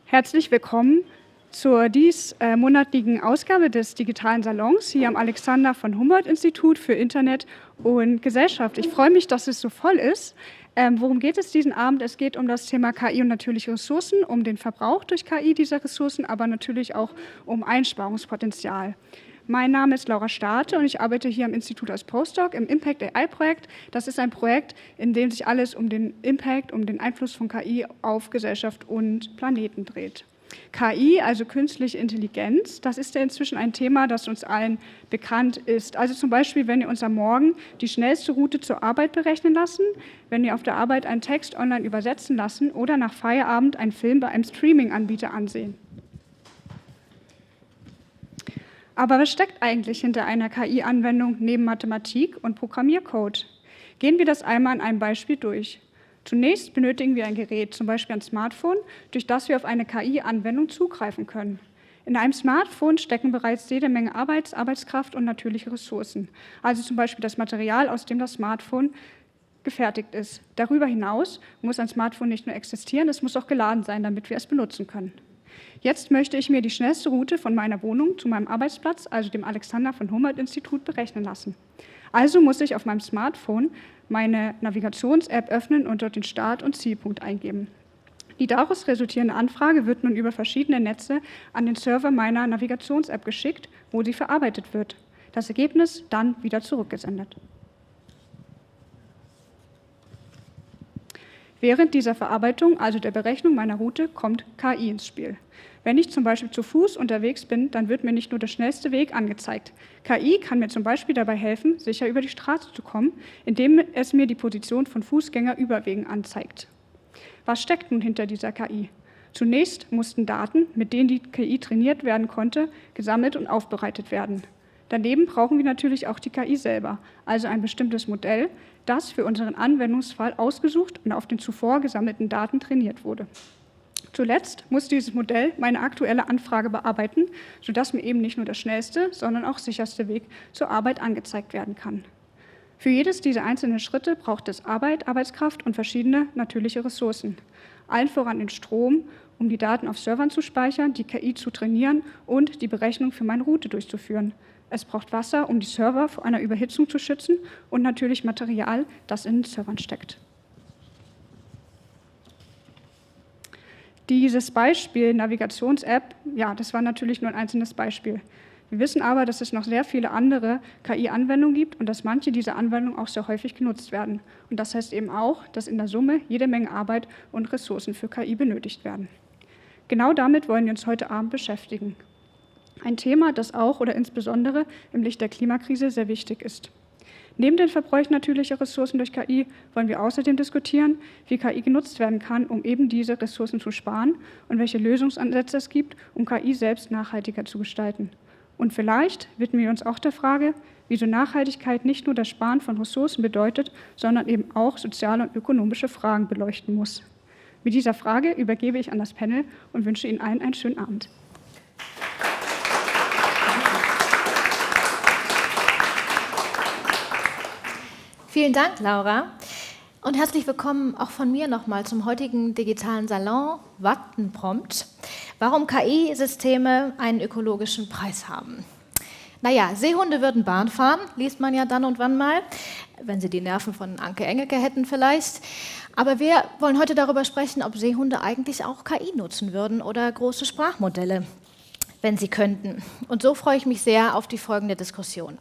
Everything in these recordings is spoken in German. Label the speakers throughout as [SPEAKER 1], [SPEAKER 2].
[SPEAKER 1] Herzlich willkommen zur diesmonatlichen Ausgabe des Digitalen Salons hier am Alexander von Humboldt-Institut für Internet und Gesellschaft. Ich freue mich, dass es so voll ist. Worum geht es diesen Abend? Es geht um das Thema KI und natürliche Ressourcen, um den Verbrauch durch KI dieser Ressourcen, aber natürlich auch um Einsparungspotenzial. Mein Name ist Laura Starte und ich arbeite hier am Institut als Postdoc im Impact AI-Projekt. Das ist ein Projekt, in dem sich alles um den Impact, um den Einfluss von KI auf Gesellschaft und Planeten dreht. KI, also künstliche Intelligenz, das ist ja inzwischen ein Thema, das uns allen bekannt ist. Also zum Beispiel, wenn wir uns am Morgen die schnellste Route zur Arbeit berechnen lassen, wenn wir auf der Arbeit einen Text online übersetzen lassen oder nach Feierabend einen Film bei einem Streaming-Anbieter ansehen. Aber was steckt eigentlich hinter einer KI-Anwendung neben Mathematik und Programmiercode? Gehen wir das einmal an einem Beispiel durch. Zunächst benötigen wir ein Gerät, zum Beispiel ein Smartphone, durch das wir auf eine KI-Anwendung zugreifen können. In einem Smartphone stecken bereits jede Menge Arbeitskraft und natürliche Ressourcen, also zum Beispiel das Material, aus dem das Smartphone gefertigt ist. Darüber hinaus muss ein Smartphone nicht nur existieren, es muss auch geladen sein, damit wir es benutzen können. Jetzt möchte ich mir die schnellste Route von meiner Wohnung zu meinem Arbeitsplatz, also dem Alexander von Humboldt-Institut, berechnen lassen. Also muss ich auf meinem Smartphone meine Navigations-App öffnen und dort den Start- und Zielpunkt eingeben. Die daraus resultierende Anfrage wird nun über verschiedene Netze an den Server meiner Navigations-App geschickt, wo sie verarbeitet wird. Das Ergebnis dann wieder zurückgesendet. Während dieser Verarbeitung, also der Berechnung meiner Route, kommt KI ins Spiel. Wenn ich zum Beispiel zu Fuß unterwegs bin, dann wird mir nicht nur der schnellste Weg angezeigt. KI kann mir zum Beispiel dabei helfen, sicher über die Straße zu kommen, indem es mir die Position von Fußgängerüberwegen anzeigt. Was steckt nun hinter dieser KI? Zunächst mussten Daten, mit denen die KI trainiert werden konnte, gesammelt und aufbereitet werden. Daneben brauchen wir natürlich auch die KI selber, also ein bestimmtes Modell, das für unseren Anwendungsfall ausgesucht und auf den zuvor gesammelten Daten trainiert wurde. Zuletzt muss dieses Modell meine aktuelle Anfrage bearbeiten, sodass mir eben nicht nur der schnellste, sondern auch sicherste Weg zur Arbeit angezeigt werden kann. Für jedes dieser einzelnen Schritte braucht es Arbeit, Arbeitskraft und verschiedene natürliche Ressourcen. Allen voran den Strom, um die Daten auf Servern zu speichern, die KI zu trainieren und die Berechnung für meine Route durchzuführen. Es braucht Wasser, um die Server vor einer Überhitzung zu schützen und natürlich Material, das in den Servern steckt. Dieses Beispiel Navigations-App, ja, das war natürlich nur ein einzelnes Beispiel. Wir wissen aber, dass es noch sehr viele andere KI-Anwendungen gibt und dass manche dieser Anwendungen auch sehr häufig genutzt werden. Und das heißt eben auch, dass in der Summe jede Menge Arbeit und Ressourcen für KI benötigt werden. Genau damit wollen wir uns heute Abend beschäftigen. Ein Thema, das auch oder insbesondere im Licht der Klimakrise sehr wichtig ist. Neben den Verbräuchen natürlicher Ressourcen durch KI wollen wir außerdem diskutieren, wie KI genutzt werden kann, um eben diese Ressourcen zu sparen und welche Lösungsansätze es gibt, um KI selbst nachhaltiger zu gestalten. Und vielleicht widmen wir uns auch der Frage, wieso Nachhaltigkeit nicht nur das Sparen von Ressourcen bedeutet, sondern eben auch soziale und ökonomische Fragen beleuchten muss. Mit dieser Frage übergebe ich an das Panel und wünsche Ihnen allen einen schönen Abend.
[SPEAKER 2] Vielen Dank, Laura. Und herzlich willkommen auch von mir nochmal zum heutigen digitalen Salon Wattenprompt. Warum KI-Systeme einen ökologischen Preis haben. Naja, Seehunde würden Bahn fahren, liest man ja dann und wann mal, wenn sie die Nerven von Anke Engelke hätten vielleicht. Aber wir wollen heute darüber sprechen, ob Seehunde eigentlich auch KI nutzen würden oder große Sprachmodelle, wenn sie könnten. Und so freue ich mich sehr auf die folgende Diskussion.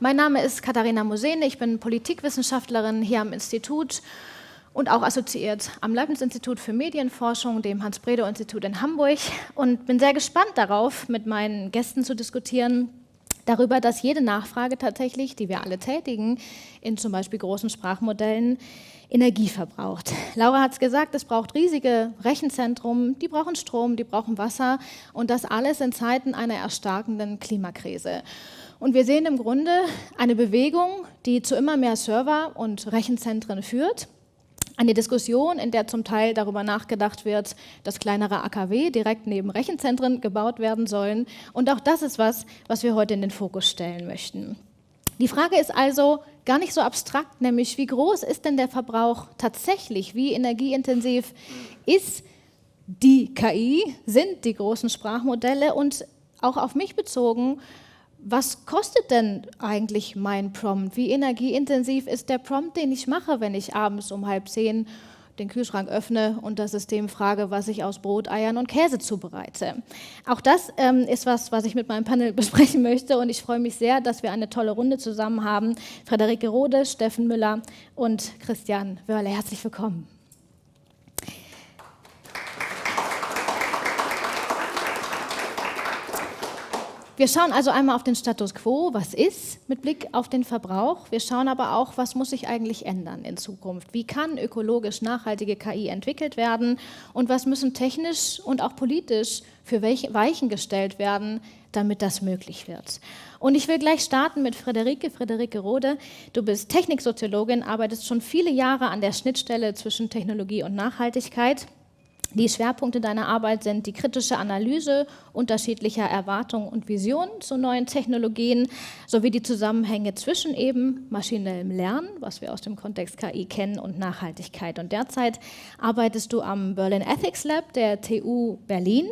[SPEAKER 2] Mein Name ist Katharina Mosene, ich bin Politikwissenschaftlerin hier am Institut und auch assoziiert am Leibniz-Institut für Medienforschung, dem Hans-Bredow-Institut in Hamburg, und bin sehr gespannt darauf, mit meinen Gästen zu diskutieren, darüber, dass jede Nachfrage tatsächlich, die wir alle tätigen, in zum Beispiel großen Sprachmodellen, Energie verbraucht. Laura hat es gesagt, es braucht riesige Rechenzentren, die brauchen Strom, die brauchen Wasser und das alles in Zeiten einer erstarkenden Klimakrise. Und wir sehen im Grunde eine Bewegung, die zu immer mehr Server und Rechenzentren führt. Eine Diskussion, in der zum Teil darüber nachgedacht wird, dass kleinere AKW direkt neben Rechenzentren gebaut werden sollen. Und auch das ist was wir heute in den Fokus stellen möchten. Die Frage ist also gar nicht so abstrakt, nämlich wie groß ist denn der Verbrauch tatsächlich, wie energieintensiv ist die KI sind die großen Sprachmodelle und auch auf mich bezogen, was kostet denn eigentlich mein Prompt? Wie energieintensiv ist der Prompt, den ich mache, wenn ich abends um 9:30 den Kühlschrank öffne und das System frage, was ich aus Brot, Eiern und Käse zubereite? Auch das ist was ich mit meinem Panel besprechen möchte und ich freue mich sehr, dass wir eine tolle Runde zusammen haben. Friederike Rode, Steffen Müller und Christian Wörle. Herzlich willkommen. Wir schauen also einmal auf den Status quo, was ist mit Blick auf den Verbrauch. Wir schauen aber auch, was muss sich eigentlich ändern in Zukunft. Wie kann ökologisch nachhaltige KI entwickelt werden und was müssen technisch und auch politisch für Weichen gestellt werden, damit das möglich wird. Und ich will gleich starten mit Friederike Rode. Du bist Techniksoziologin, arbeitest schon viele Jahre an der Schnittstelle zwischen Technologie und Nachhaltigkeit. Die Schwerpunkte deiner Arbeit sind die kritische Analyse unterschiedlicher Erwartungen und Visionen zu neuen Technologien sowie die Zusammenhänge zwischen eben maschinellem Lernen, was wir aus dem Kontext KI kennen, und Nachhaltigkeit. Und derzeit arbeitest du am Berlin Ethics Lab der TU Berlin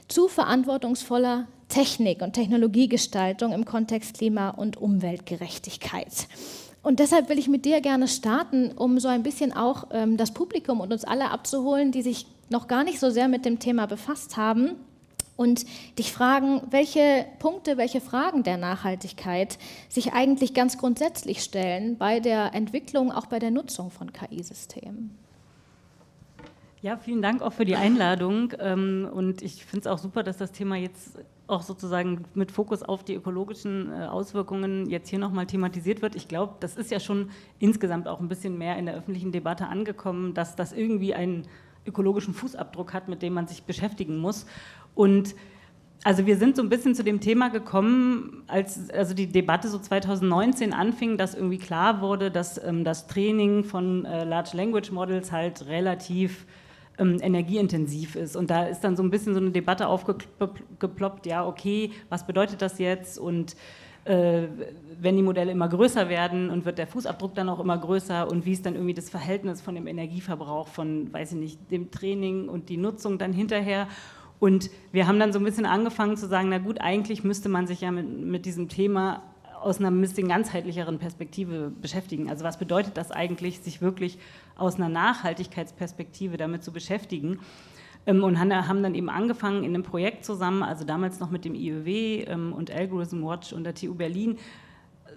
[SPEAKER 2] zu verantwortungsvoller Technik- und Technologiegestaltung im Kontext Klima- und Umweltgerechtigkeit. Und deshalb will ich mit dir gerne starten, um so ein bisschen auch das Publikum und uns alle abzuholen, die sich noch gar nicht so sehr mit dem Thema befasst haben und dich fragen, welche Punkte, welche Fragen der Nachhaltigkeit sich eigentlich ganz grundsätzlich stellen bei der Entwicklung, auch bei der Nutzung von KI-Systemen.
[SPEAKER 3] Ja, vielen Dank auch für die Einladung und ich finde es auch super, dass das Thema jetzt auch sozusagen mit Fokus auf die ökologischen Auswirkungen jetzt hier nochmal thematisiert wird. Ich glaube, das ist ja schon insgesamt auch ein bisschen mehr in der öffentlichen Debatte angekommen, dass das irgendwie einen ökologischen Fußabdruck hat, mit dem man sich beschäftigen muss. Und also wir sind so ein bisschen zu dem Thema gekommen, als also die Debatte so 2019 anfing, dass irgendwie klar wurde, dass das Training von Large Language Models halt relativ energieintensiv ist. Und da ist dann so ein bisschen so eine Debatte aufgeploppt, ja, okay, was bedeutet das jetzt? Und wenn die Modelle immer größer werden und wird der Fußabdruck dann auch immer größer und wie ist dann irgendwie das Verhältnis von dem Energieverbrauch von, weiß ich nicht, dem Training und die Nutzung dann hinterher. Und wir haben dann so ein bisschen angefangen zu sagen, na gut, eigentlich müsste man sich ja mit diesem Thema aus einer ein bisschen ganzheitlicheren Perspektive beschäftigen. Also was bedeutet das eigentlich, sich wirklich aus einer Nachhaltigkeitsperspektive damit zu beschäftigen? Und haben dann eben angefangen in einem Projekt zusammen, also damals noch mit dem IÖW und Algorithm Watch und der TU Berlin,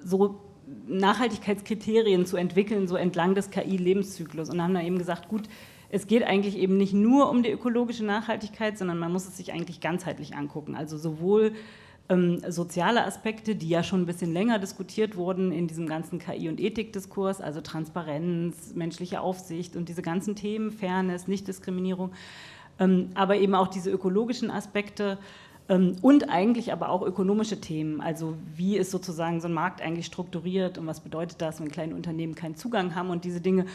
[SPEAKER 3] so Nachhaltigkeitskriterien zu entwickeln, so entlang des KI-Lebenszyklus. Und haben dann eben gesagt, gut, es geht eigentlich eben nicht nur um die ökologische Nachhaltigkeit, sondern man muss es sich eigentlich ganzheitlich angucken. Also sowohl soziale Aspekte, die ja schon ein bisschen länger diskutiert wurden in diesem ganzen KI- und Ethikdiskurs, also Transparenz, menschliche Aufsicht und diese ganzen Themen, Fairness, Nichtdiskriminierung, aber eben auch diese ökologischen Aspekte und eigentlich aber auch ökonomische Themen, also wie ist sozusagen so ein Markt eigentlich strukturiert und was bedeutet das, wenn kleine Unternehmen keinen Zugang haben und diese Dinge.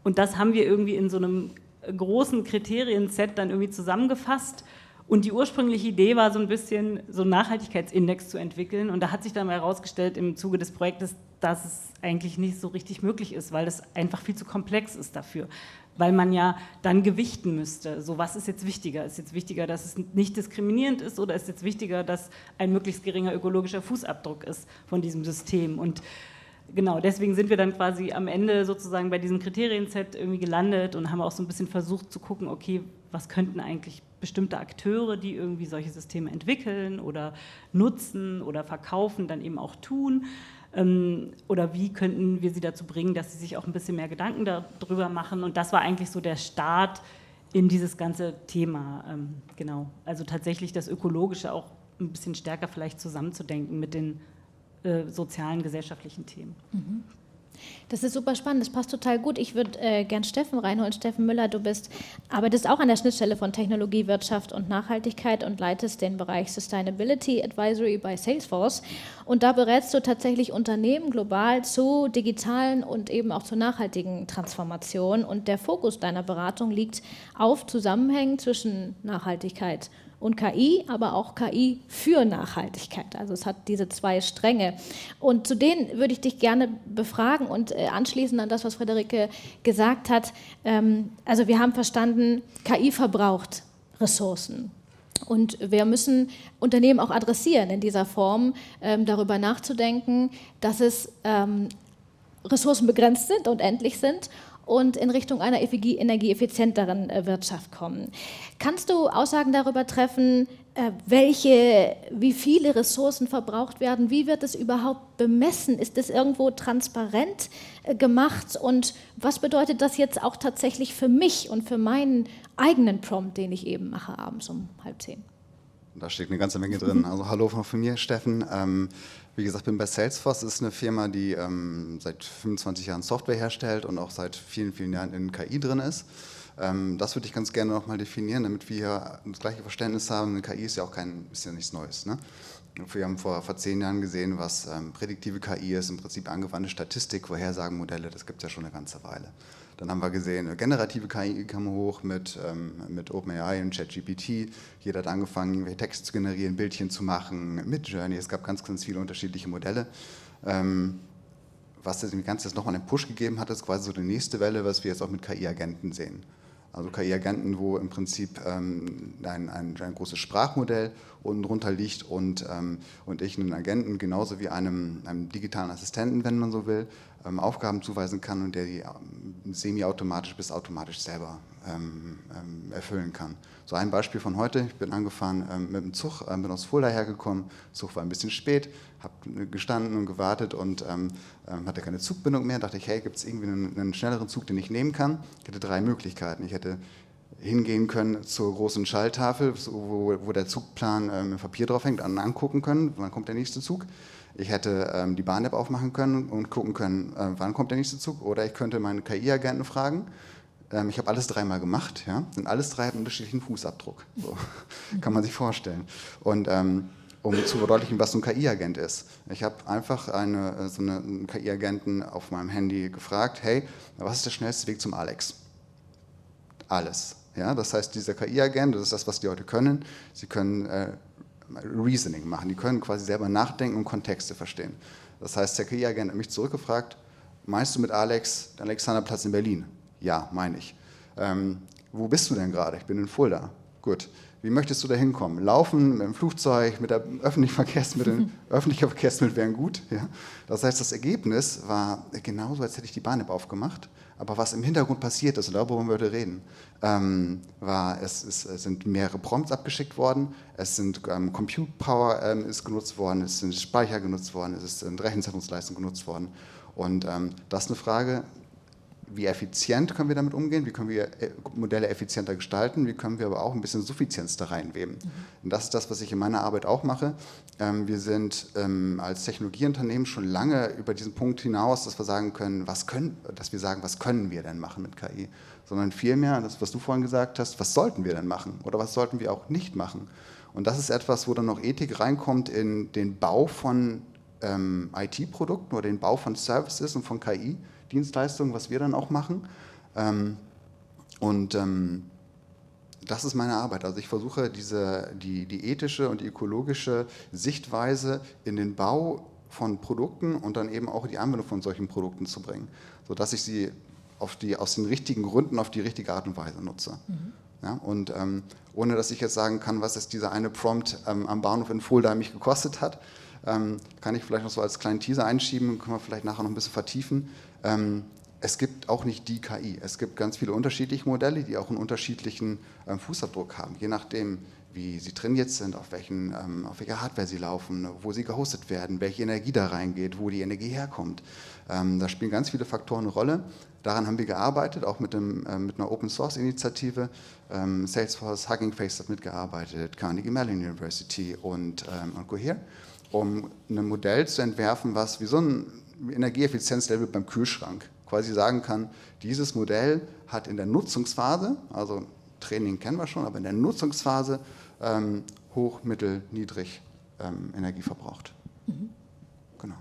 [SPEAKER 3] Und das haben wir irgendwie in so einem großen Kriterienset dann irgendwie zusammengefasst. Und die ursprüngliche Idee war so ein bisschen, so einen Nachhaltigkeitsindex zu entwickeln. Und da hat sich dann mal herausgestellt im Zuge des Projektes, dass es eigentlich nicht so richtig möglich ist, weil es einfach viel zu komplex ist dafür. Weil man ja dann gewichten müsste. So, was ist jetzt wichtiger? Ist jetzt wichtiger, dass es nicht diskriminierend ist oder ist jetzt wichtiger, dass ein möglichst geringer ökologischer Fußabdruck ist von diesem System? Und genau, deswegen sind wir dann quasi am Ende sozusagen bei diesem Kriterienset irgendwie gelandet und haben auch so ein bisschen versucht zu gucken, okay, was könnten eigentlich bestimmte Akteure, die irgendwie solche Systeme entwickeln oder nutzen oder verkaufen, dann eben auch tun? Oder wie könnten wir sie dazu bringen, dass sie sich auch ein bisschen mehr Gedanken darüber machen? Und das war eigentlich so der Start in dieses ganze Thema. Genau, also tatsächlich das Ökologische auch ein bisschen stärker vielleicht zusammenzudenken mit den sozialen, gesellschaftlichen Themen.
[SPEAKER 2] Das ist super spannend, das passt total gut. Ich würde gern Steffen reinholen. Steffen Müller, du arbeitest auch an der Schnittstelle von Technologie, Wirtschaft und Nachhaltigkeit und leitest den Bereich Sustainability Advisory bei Salesforce. Und da berätst du tatsächlich Unternehmen global zu digitalen und eben auch zu nachhaltigen Transformationen. Und der Fokus deiner Beratung liegt auf Zusammenhängen zwischen Nachhaltigkeit und KI, aber auch KI für Nachhaltigkeit. Also es hat diese zwei Stränge. Und zu denen würde ich dich gerne befragen und anschließen an das, was Friederike gesagt hat. Also wir haben verstanden, KI verbraucht Ressourcen. Und wir müssen Unternehmen auch adressieren, in dieser Form darüber nachzudenken, dass es Ressourcen begrenzt sind und endlich sind und in Richtung einer energieeffizienteren Wirtschaft kommen. Kannst du Aussagen darüber treffen, wie viele Ressourcen verbraucht werden? Wie wird es überhaupt bemessen? Ist es irgendwo transparent gemacht? Und was bedeutet das jetzt auch tatsächlich für mich und für meinen eigenen Prompt, den ich eben mache, abends um 9:30?
[SPEAKER 4] Da steckt eine ganze Menge drin. Also hallo von mir, Steffen. Wie gesagt, ich bin bei Salesforce. Das ist eine Firma, die seit 25 Jahren Software herstellt und auch seit vielen, vielen Jahren in KI drin ist. Das würde ich ganz gerne nochmal definieren, damit wir das gleiche Verständnis haben. Eine KI ist ja auch ist ja nichts Neues. Ne? Wir haben vor 10 Jahren gesehen, was prädiktive KI ist, im Prinzip angewandte Statistik, Vorhersagenmodelle, das gibt es ja schon eine ganze Weile. Dann haben wir gesehen, generative KI kam hoch mit OpenAI und ChatGPT. Jeder hat angefangen, Texte zu generieren, Bildchen zu machen, mit Journey. Es gab ganz, ganz viele unterschiedliche Modelle. Was dem Ganzen jetzt nochmal einen Push gegeben hat, ist quasi so die nächste Welle, was wir jetzt auch mit KI-Agenten sehen. Also KI-Agenten, wo im Prinzip ein großes Sprachmodell unten drunter liegt und ich einen Agenten genauso wie einem digitalen Assistenten, wenn man so will, Aufgaben zuweisen kann und der die semi-automatisch bis automatisch selber erfüllen kann. So ein Beispiel von heute, ich bin angefahren mit dem Zug, bin aus Fulda hergekommen, der Zug war ein bisschen spät, habe gestanden und gewartet und hatte keine Zugbindung mehr, dachte ich, hey, gibt es irgendwie einen schnelleren Zug, den ich nehmen kann? Ich hatte 3 Möglichkeiten. Ich hätte hingehen können zur großen Schalltafel, wo der Zugplan im Papier drauf hängt, angucken können, wann kommt der nächste Zug. Ich hätte die Bahn-App aufmachen können und gucken können, wann kommt der nächste Zug. Oder ich könnte meinen KI-Agenten fragen. Ich habe alles 3-mal gemacht. Ja? Und alles 3 haben einen unterschiedlichen Fußabdruck. So. Kann man sich vorstellen. Und um zu verdeutlichen, was so ein KI-Agent ist. Ich habe einfach einen KI-Agenten auf meinem Handy gefragt, hey, was ist der schnellste Weg zum Alex? Alles. Ja? Das heißt, dieser KI-Agent, das ist das, was die heute können, sie können Reasoning machen. Die können quasi selber nachdenken und Kontexte verstehen. Das heißt, der KI-Agent hat mich zurückgefragt, meinst du mit Alex den Alexanderplatz in Berlin? Ja, meine ich. Wo bist du denn gerade? Ich bin in Fulda. Gut. Wie möchtest du da hinkommen? Laufen, mit dem Flugzeug, mit öffentlichen Verkehrsmitteln? Öffentliche Verkehrsmittel wären gut. Ja? Das heißt, das Ergebnis war genauso, als hätte ich die Bahn-App aufgemacht. Aber was im Hintergrund passiert ist, und darüber wollen wir heute reden, es sind mehrere Prompts abgeschickt worden, es sind Compute Power ist genutzt worden, es sind Speicher genutzt worden, es sind Rechenzentrumsleistung genutzt worden. Und das ist eine Frage, wie effizient können wir damit umgehen, wie können wir Modelle effizienter gestalten, wie können wir aber auch ein bisschen Suffizienz da reinweben. Und das ist das, was ich in meiner Arbeit auch mache. Wir sind als Technologieunternehmen schon lange über diesen Punkt hinaus, dass wir sagen können, was können wir denn machen mit KI, sondern vielmehr, das, was du vorhin gesagt hast, was sollten wir denn machen oder was sollten wir auch nicht machen. Und das ist etwas, wo dann noch Ethik reinkommt in den Bau von IT-Produkten oder den Bau von Services und von KI-Dienstleistungen, was wir dann auch machen. Das ist meine Arbeit. Also ich versuche, die ethische und die ökologische Sichtweise in den Bau von Produkten und dann eben auch die Anwendung von solchen Produkten zu bringen, sodass ich sie aus den richtigen Gründen auf die richtige Art und Weise nutze. Mhm. Ja, und ohne dass ich jetzt sagen kann, was jetzt dieser eine Prompt am Bahnhof in Fulda mich gekostet hat, kann ich vielleicht noch so als kleinen Teaser einschieben, können wir vielleicht nachher noch ein bisschen vertiefen. Es gibt auch nicht die KI. Es gibt ganz viele unterschiedliche Modelle, die auch einen unterschiedlichen Fußabdruck haben, je nachdem, wie sie trainiert sind, auf welcher Hardware sie laufen, wo sie gehostet werden, welche Energie da reingeht, wo die Energie herkommt. Da spielen ganz viele Faktoren eine Rolle. Daran haben wir gearbeitet, auch mit einer Open-Source-Initiative. Salesforce, Hugging Face hat mitgearbeitet, Carnegie Mellon University und Cohere, um ein Modell zu entwerfen, was wie so ein Energieeffizienzlevel beim Kühlschrank quasi sagen kann, dieses Modell hat in der Nutzungsphase, also Training kennen wir schon, aber in der Nutzungsphase hoch, mittel, niedrig Energie verbraucht. Mhm. Genau.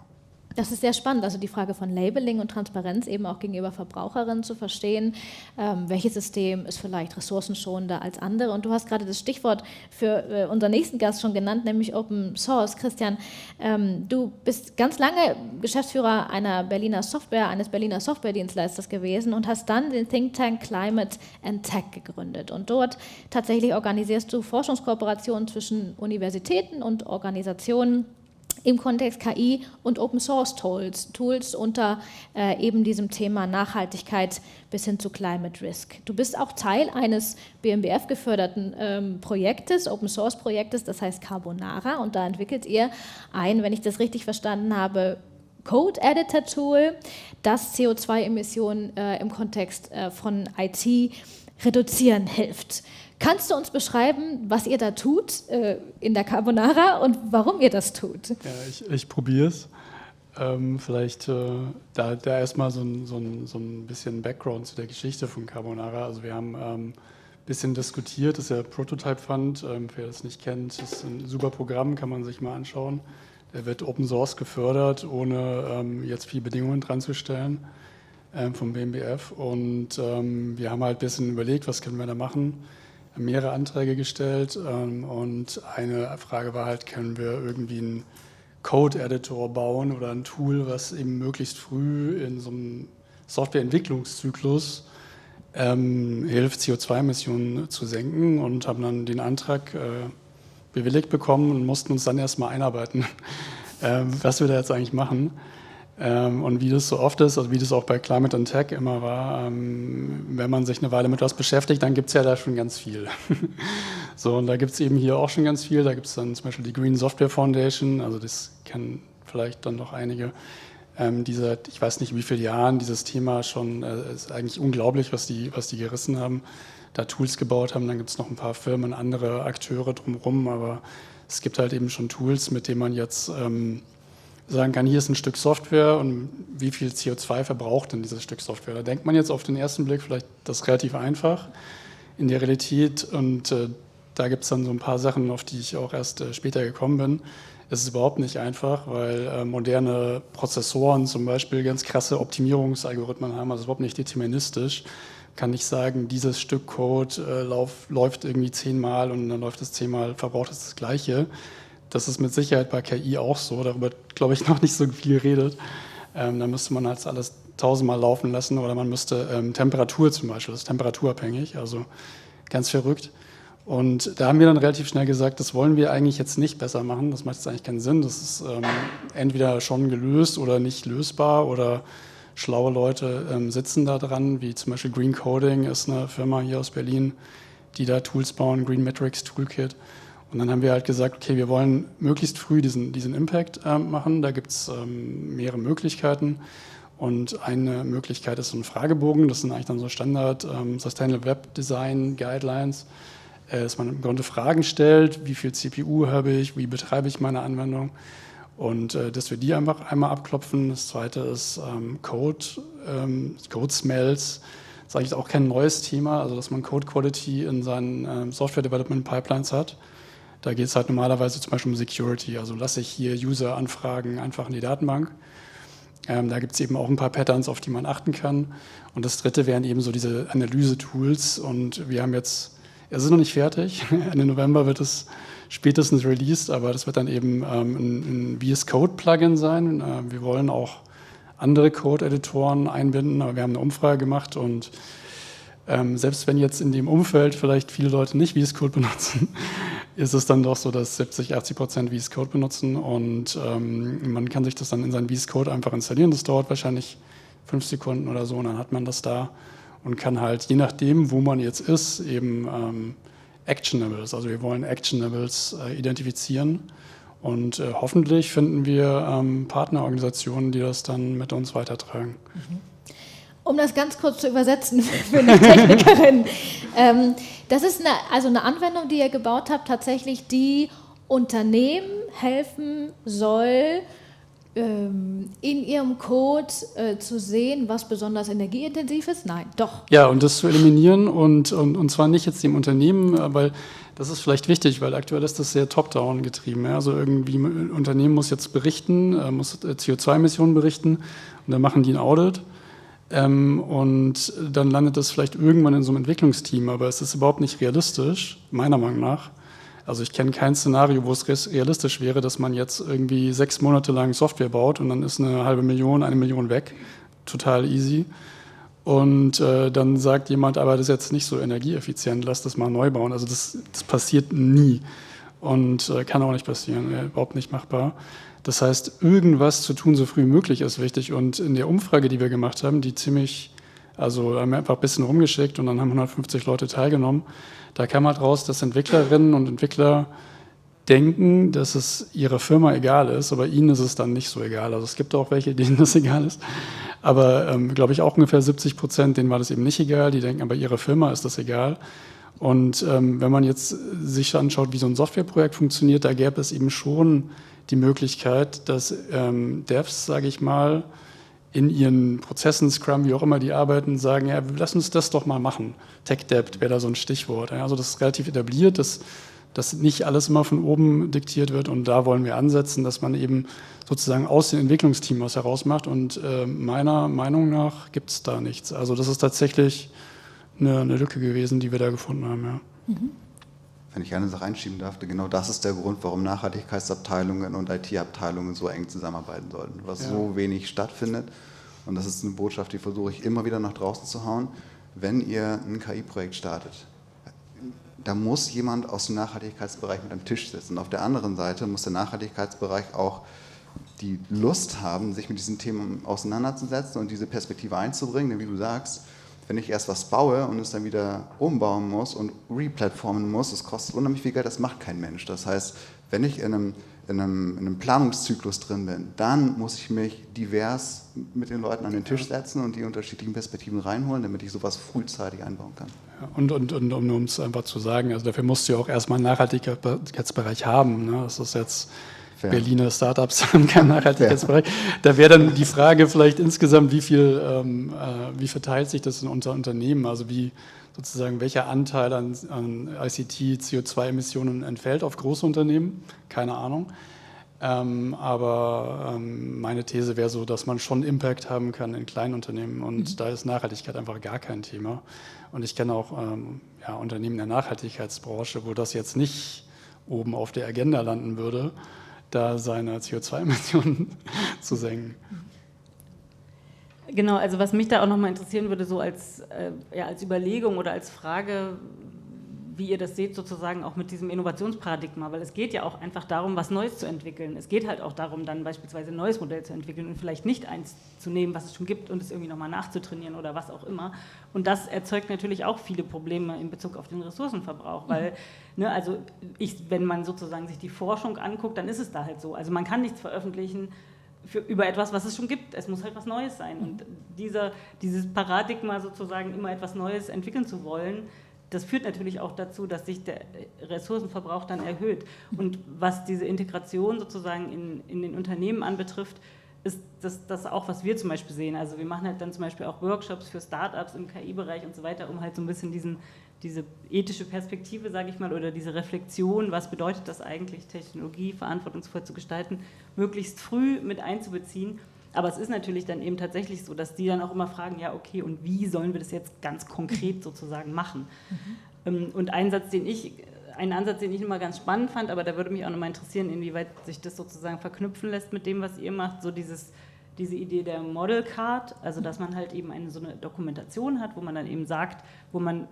[SPEAKER 2] Das ist sehr spannend, also die Frage von Labeling und Transparenz eben auch gegenüber Verbraucherinnen zu verstehen, welches System ist vielleicht ressourcenschonender als andere. Und du hast gerade das Stichwort für unseren nächsten Gast schon genannt, nämlich Open Source. Christian, du bist ganz lange Geschäftsführer eines Berliner Softwaredienstleisters gewesen und hast dann den Think Tank Climate and Tech gegründet. Und dort tatsächlich organisierst du Forschungskooperationen zwischen Universitäten und Organisationen im Kontext KI und Open Source Tools unter eben diesem Thema Nachhaltigkeit bis hin zu Climate Risk. Du bist auch Teil eines BMBF geförderten Projektes, Open Source Projektes, das heißt Carbonara, und da entwickelt ihr ein, wenn ich das richtig verstanden habe, Code Editor Tool, das CO2-Emissionen im Kontext von IT reduzieren hilft. Kannst du uns beschreiben, was ihr da tut in der Carbonara und warum ihr das tut?
[SPEAKER 5] Ja, ich probiere es. Vielleicht da erstmal so ein bisschen Background zu der Geschichte von Carbonara. Also wir haben ein bisschen diskutiert, das ist ja Prototype Fund, wer das nicht kennt, ist ein super Programm, kann man sich mal anschauen. Der wird Open Source gefördert, ohne jetzt viele Bedingungen dran zu stellen vom BMBF. Und wir haben halt ein bisschen überlegt, was können wir da machen. Mehrere Anträge gestellt und eine Frage war halt, können wir irgendwie einen Code-Editor bauen oder ein Tool, was eben möglichst früh in so einem Softwareentwicklungszyklus hilft, CO2-Emissionen zu senken, und haben dann den Antrag bewilligt bekommen und mussten uns dann erstmal einarbeiten, was wir da jetzt eigentlich machen. Und wie das so oft ist, also wie das auch bei Climate and Tech immer war, wenn man sich eine Weile mit was beschäftigt, dann gibt es ja da schon ganz viel. So, und da gibt es eben hier auch schon ganz viel. Da gibt es dann zum Beispiel die Green Software Foundation, also das kennen vielleicht dann noch einige, die seit, ich weiß nicht wie viele Jahren dieses Thema schon, ist eigentlich unglaublich, was die gerissen haben, da Tools gebaut haben. Dann gibt es noch ein paar Firmen, andere Akteure drumherum, aber es gibt halt eben schon Tools, mit denen man jetzt sagen kann, hier ist ein Stück Software und wie viel CO2 verbraucht denn dieses Stück Software? Da denkt man jetzt auf den ersten Blick vielleicht, das ist relativ einfach in der Realität, und da gibt es dann so ein paar Sachen, auf die ich auch erst später gekommen bin. Es ist überhaupt nicht einfach, weil moderne Prozessoren zum Beispiel ganz krasse Optimierungsalgorithmen haben, also überhaupt nicht deterministisch. Kann nicht sagen, dieses Stück Code läuft irgendwie 10-mal und dann läuft es 10-mal, verbraucht es das Gleiche. Das ist mit Sicherheit bei KI auch so, darüber glaube ich noch nicht so viel geredet. Da müsste man halt alles 1000-mal laufen lassen, oder man müsste Temperatur zum Beispiel, das ist temperaturabhängig, also ganz verrückt. Und da haben wir dann relativ schnell gesagt, das wollen wir eigentlich jetzt nicht besser machen, das macht jetzt eigentlich keinen Sinn, das ist entweder schon gelöst oder nicht lösbar, oder schlaue Leute sitzen da dran, wie zum Beispiel Green Coding ist eine Firma hier aus Berlin, die da Tools bauen, Green Metrics Toolkit. Und dann haben wir halt gesagt, okay, wir wollen möglichst früh diesen Impact machen. Da gibt es mehrere Möglichkeiten. Und eine Möglichkeit ist so ein Fragebogen. Das sind eigentlich dann so Standard Sustainable Web Design Guidelines, dass man im Grunde Fragen stellt, wie viel CPU habe ich, wie betreibe ich meine Anwendung. Und dass wir die einfach einmal abklopfen. Das zweite ist Code Smells. Das ist eigentlich auch kein neues Thema, also dass man Code Quality in seinen Software Development Pipelines hat. Da geht es halt normalerweise zum Beispiel um Security, also lasse ich hier User-Anfragen einfach in die Datenbank. Da gibt es eben auch ein paar Patterns, auf die man achten kann. Und das dritte wären eben so diese Analyse-Tools. Und wir haben jetzt, es ist noch nicht fertig, Ende November wird es spätestens released, aber das wird dann eben ein VS Code-Plugin sein. Wir wollen auch andere Code-Editoren einbinden, aber wir haben eine Umfrage gemacht, und selbst wenn jetzt in dem Umfeld vielleicht viele Leute nicht VS Code benutzen, ist es dann doch so, dass 70-80% VS Code benutzen, und man kann sich das dann in seinen VS Code einfach installieren. Das dauert wahrscheinlich 5 Sekunden oder so, und dann hat man das da und kann halt, je nachdem, wo man jetzt ist, eben Actionables, also wir wollen Actionables identifizieren, und hoffentlich finden wir Partnerorganisationen, die das dann mit uns weitertragen.
[SPEAKER 2] Um das ganz kurz zu übersetzen für eine Technikerin. Das ist eine Anwendung, die ihr gebaut habt, tatsächlich, die Unternehmen helfen soll, in Ihrem Code zu sehen, was besonders energieintensiv ist? Nein, doch.
[SPEAKER 5] Ja, und das zu eliminieren und zwar nicht jetzt dem Unternehmen, weil das ist vielleicht wichtig, weil aktuell ist das sehr top-down getrieben. Ja? Also irgendwie ein Unternehmen muss jetzt berichten, muss CO2-Emissionen berichten und dann machen die ein Audit und dann landet das vielleicht irgendwann in so einem Entwicklungsteam, aber es ist überhaupt nicht realistisch, meiner Meinung nach. Also ich kenne kein Szenario, wo es realistisch wäre, dass man jetzt irgendwie 6 Monate lang Software baut und dann ist 500.000, 1 Million weg. Total easy. Und dann sagt jemand, aber das ist jetzt nicht so energieeffizient, lass das mal neu bauen. Also das passiert nie und kann auch nicht passieren, überhaupt nicht machbar. Das heißt, irgendwas zu tun, so früh wie möglich, ist wichtig. Und in der Umfrage, die wir gemacht haben, also haben wir einfach ein bisschen rumgeschickt und dann haben 150 Leute teilgenommen. Da kam halt raus, dass Entwicklerinnen und Entwickler denken, dass es ihrer Firma egal ist, aber ihnen ist es dann nicht so egal. Also es gibt auch welche, denen das egal ist. Aber glaube ich auch ungefähr 70%, denen war das eben nicht egal. Die denken, aber ihrer Firma ist das egal. Und wenn man jetzt sich anschaut, wie so ein Softwareprojekt funktioniert, da gäbe es eben schon die Möglichkeit, dass Devs, sage ich mal, in ihren Prozessen, Scrum, wie auch immer die arbeiten, sagen, ja, lass uns das doch mal machen. Tech-Debt wäre da so ein Stichwort. Also das ist relativ etabliert, dass nicht alles immer von oben diktiert wird und da wollen wir ansetzen, dass man eben sozusagen aus den Teams was heraus macht und meiner Meinung nach gibt es da nichts. Also das ist tatsächlich eine Lücke gewesen, die wir da gefunden haben. Ja.
[SPEAKER 2] Mhm.
[SPEAKER 4] Wenn ich eine Sache einschieben darf, genau das ist der Grund, warum Nachhaltigkeitsabteilungen und IT-Abteilungen so eng zusammenarbeiten sollten, was so wenig stattfindet. Und das ist eine Botschaft, die versuche ich immer wieder nach draußen zu hauen. Wenn ihr ein KI-Projekt startet, da muss jemand aus dem Nachhaltigkeitsbereich mit am Tisch sitzen. Und auf der anderen Seite muss der Nachhaltigkeitsbereich auch die Lust haben, sich mit diesen Themen auseinanderzusetzen und diese Perspektive einzubringen. Denn wie du sagst, wenn ich erst was baue und es dann wieder umbauen muss und replatformen muss, das kostet unheimlich viel Geld, das macht kein Mensch. Das heißt, wenn ich in einem Planungszyklus drin bin, dann muss ich mich divers mit den Leuten an den Tisch setzen und die unterschiedlichen Perspektiven reinholen, damit ich sowas frühzeitig einbauen kann.
[SPEAKER 5] Ja, und um es einfach zu sagen, also dafür musst du ja auch erstmal einen Nachhaltigkeitsbereich haben. Ne? Das ist jetzt Fair. Berliner Startups haben keinen Nachhaltigkeitsbereich. Da wäre dann die Frage vielleicht insgesamt, wie verteilt sich das in unser Unternehmen? Also welcher Anteil an ICT, CO2-Emissionen entfällt auf große Unternehmen? Keine Ahnung. Aber meine These wäre so, dass man schon Impact haben kann in kleinen Unternehmen und da ist Nachhaltigkeit einfach gar kein Thema. Und ich kenne auch Unternehmen der Nachhaltigkeitsbranche, wo das jetzt nicht oben auf der Agenda landen würde, da seine CO2-Emissionen zu senken.
[SPEAKER 3] Genau, also was mich da auch nochmal interessieren würde, so als Überlegung oder als Frage, wie ihr das seht sozusagen auch mit diesem Innovationsparadigma, weil es geht ja auch einfach darum, was Neues zu entwickeln. Es geht halt auch darum, dann beispielsweise ein neues Modell zu entwickeln und vielleicht nicht eins zu nehmen, was es schon gibt und es irgendwie nochmal nachzutrainieren oder was auch immer. Und das erzeugt natürlich auch viele Probleme in Bezug auf den Ressourcenverbrauch, weil, wenn man sozusagen sich die Forschung anguckt, dann ist es da halt so. Also man kann nichts veröffentlichen über etwas, was es schon gibt. Es muss halt was Neues sein. Und dieses Paradigma sozusagen, immer etwas Neues entwickeln zu wollen, das führt natürlich auch dazu, dass sich der Ressourcenverbrauch dann erhöht. Und was diese Integration sozusagen in den Unternehmen anbetrifft, ist das auch, was wir zum Beispiel sehen. Also wir machen halt dann zum Beispiel auch Workshops für Startups im KI-Bereich und so weiter, um halt so ein bisschen diese ethische Perspektive, sage ich mal, oder diese Reflexion, was bedeutet das eigentlich, Technologie verantwortungsvoll zu gestalten, möglichst früh mit einzubeziehen. Aber es ist natürlich dann eben tatsächlich so, dass die dann auch immer fragen, ja okay, und wie sollen wir das jetzt ganz konkret sozusagen machen? Und ein Ansatz, den ich immer ganz spannend fand, aber da würde mich auch nochmal interessieren, inwieweit sich das sozusagen verknüpfen lässt mit dem, was ihr macht, so diese Idee der Model Card, also dass man halt eben so eine Dokumentation hat, wo man dann eben sagt, wo man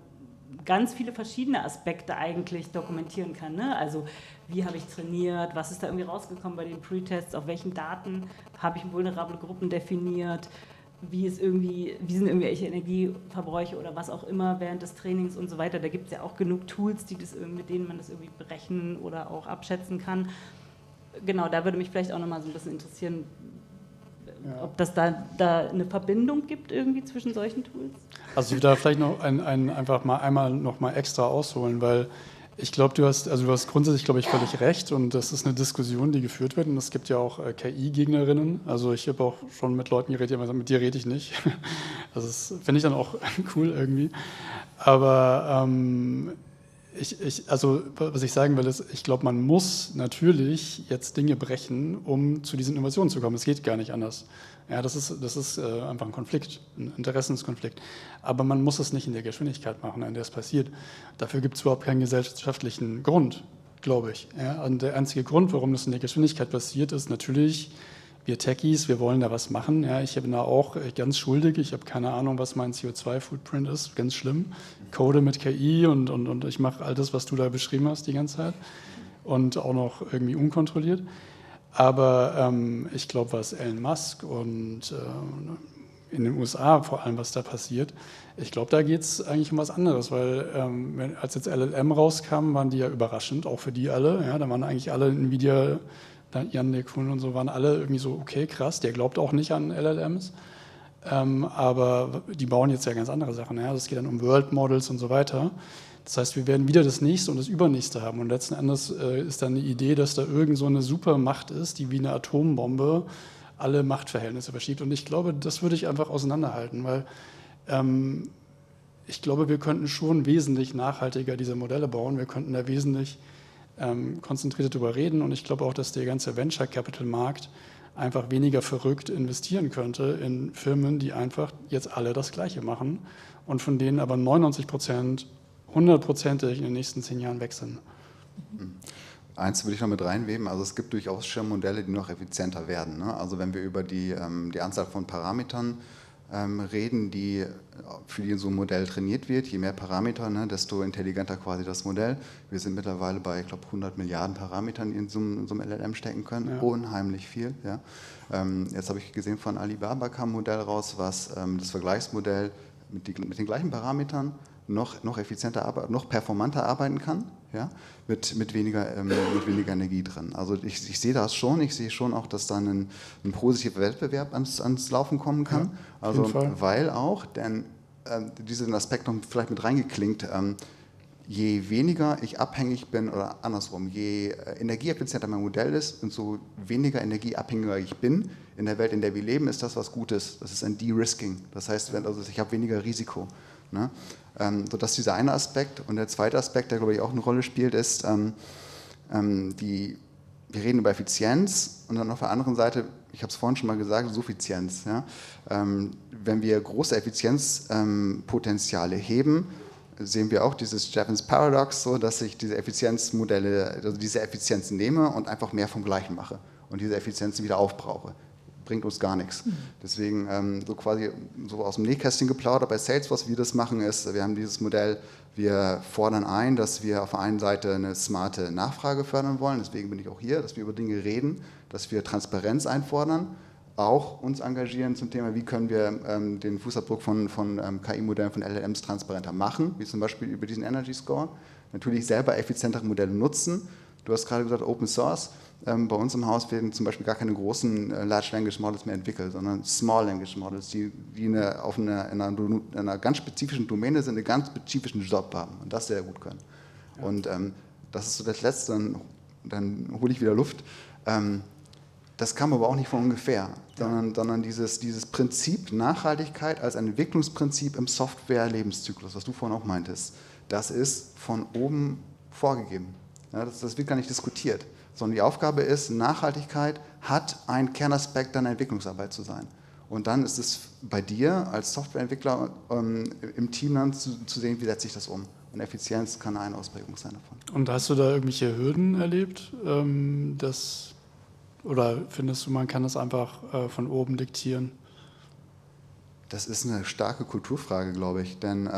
[SPEAKER 3] ganz viele verschiedene Aspekte eigentlich dokumentieren kann. Ne? Also wie habe ich trainiert, was ist da irgendwie rausgekommen bei den Pre-Tests, auf welchen Daten habe ich vulnerable Gruppen definiert, wie sind irgendwelche Energieverbräuche oder was auch immer während des Trainings und so weiter. Da gibt es ja auch genug Tools, mit denen man das irgendwie berechnen oder auch abschätzen kann. Genau, da würde mich vielleicht auch nochmal so ein bisschen interessieren, ob das da eine Verbindung gibt irgendwie zwischen solchen Tools?
[SPEAKER 5] Also ich würde da vielleicht noch einfach mal einmal noch mal extra ausholen, weil Ich glaube, du hast grundsätzlich, glaube ich, völlig recht und das ist eine Diskussion, die geführt wird und es gibt ja auch KI-Gegnerinnen. Also ich habe auch schon mit Leuten geredet, die haben gesagt, mit dir rede ich nicht. Das finde ich dann auch cool irgendwie. Aber was ich sagen will, ist, ich glaube, man muss natürlich jetzt Dinge brechen, um zu diesen Innovationen zu kommen. Es geht gar nicht anders. Ja, das ist einfach ein Konflikt, ein Interessenskonflikt. Aber man muss es nicht in der Geschwindigkeit machen, in der es passiert. Dafür gibt es überhaupt keinen gesellschaftlichen Grund, glaube ich. Ja, und der einzige Grund, warum das in der Geschwindigkeit passiert, ist natürlich, wir Techies, wir wollen da was machen. Ja, ich bin da auch ganz schuldig. Ich habe keine Ahnung, was mein CO2-Footprint ist. Ganz schlimm. Code mit KI und ich mache all das, was du da beschrieben hast die ganze Zeit. Und auch noch irgendwie unkontrolliert. Aber ich glaube, was Elon Musk und in den USA vor allem, was da passiert, ich glaube, da geht es eigentlich um was anderes, weil als jetzt LLM rauskam, waren die ja überraschend, auch für die alle. Ja, da waren eigentlich alle Nvidia, Jan LeCun und so, waren alle irgendwie so, okay, krass, der glaubt auch nicht an LLMs. Aber die bauen jetzt ja ganz andere Sachen. Ja? Das geht dann um World Models und so weiter. Das heißt, wir werden wieder das nächste und das übernächste haben. Und letzten Endes ist dann die Idee, dass da irgend so eine Supermacht ist, die wie eine Atombombe alle Machtverhältnisse verschiebt. Und ich glaube, das würde ich einfach auseinanderhalten, weil ich glaube, wir könnten schon wesentlich nachhaltiger diese Modelle bauen. Wir könnten da wesentlich konzentrierter darüber reden. Und ich glaube auch, dass der ganze Venture-Capital-Markt einfach weniger verrückt investieren könnte in Firmen, die einfach jetzt alle das Gleiche machen und von denen aber 99% 100%ig in den nächsten 10 Jahren weg sind.
[SPEAKER 4] Eins würde ich noch mit reinweben, also es gibt durchaus schon Modelle, die noch effizienter werden. Ne? Also wenn wir über die Anzahl von Parametern reden, für die so ein Modell trainiert wird, je mehr Parameter, ne, desto intelligenter quasi das Modell. Wir sind mittlerweile bei, ich glaube, 100 Milliarden Parametern, die in so einem LLM stecken können. Ja. Unheimlich viel. Ja. Jetzt habe ich gesehen, von Alibaba kam ein Modell raus, was das Vergleichsmodell mit den gleichen Parametern noch effizienter, noch performanter arbeiten kann, ja, mit weniger Energie drin. Also ich sehe das schon, ich sehe schon auch, dass dann ein positiver Wettbewerb ans Laufen kommen kann. Ja, also weil auch, denn diesen Aspekt noch vielleicht mit reingeklingt, je weniger ich abhängig bin, oder andersrum, je energieeffizienter mein Modell ist und so weniger energieabhängiger ich bin in der Welt, in der wir leben, ist das was Gutes. Das ist ein De-Risking. Das heißt, ich habe weniger Risiko. Ne? Das ist dieser eine Aspekt. Und der zweite Aspekt, der, glaube ich, auch eine Rolle spielt, ist, wir reden über Effizienz und dann auf der anderen Seite, ich habe es vorhin schon mal gesagt, Suffizienz. Ja? Wenn wir große Effizienzpotenziale heben, sehen wir auch dieses Jevons Paradox, so, dass ich diese Effizienzmodelle, also diese Effizienz nehme und einfach mehr vom Gleichen mache und diese Effizienzen wieder aufbrauche. Bringt uns gar nichts. Deswegen so quasi so aus dem Nähkästchen geplaudert bei Salesforce, wie wir das machen, ist, wir haben dieses Modell, wir fordern ein, dass wir auf der einen Seite eine smarte Nachfrage fördern wollen, deswegen bin ich auch hier, dass wir über Dinge reden, dass wir Transparenz einfordern, auch uns engagieren zum Thema, wie können wir den Fußabdruck von KI-Modellen, von LLMs transparenter machen, wie zum Beispiel über diesen Energy Score, natürlich selber effizientere Modelle nutzen. Du hast gerade gesagt, Open Source. Bei uns im Haus werden zum Beispiel gar keine großen Large Language Models mehr entwickelt, sondern Small Language Models, die in einer ganz spezifischen Domäne sind, einen ganz spezifischen Job haben und das sehr gut können. Ja. Und das ist so das Letzte, dann hole ich wieder Luft. Das kam aber auch nicht von ungefähr, sondern dieses Prinzip Nachhaltigkeit als ein Entwicklungsprinzip im Software-Lebenszyklus, was du vorhin auch meintest, das ist von oben vorgegeben. Ja, das wird gar nicht diskutiert. Sondern die Aufgabe ist, Nachhaltigkeit hat ein Kernaspekt deiner Entwicklungsarbeit zu sein. Und dann ist es bei dir als Softwareentwickler im Team dann zu sehen, wie setze ich das um. Und Effizienz kann eine Ausprägung sein davon.
[SPEAKER 5] Und hast du da irgendwelche Hürden erlebt? Oder findest du, man kann das einfach von oben diktieren?
[SPEAKER 4] Das ist eine starke Kulturfrage, glaube ich. Denn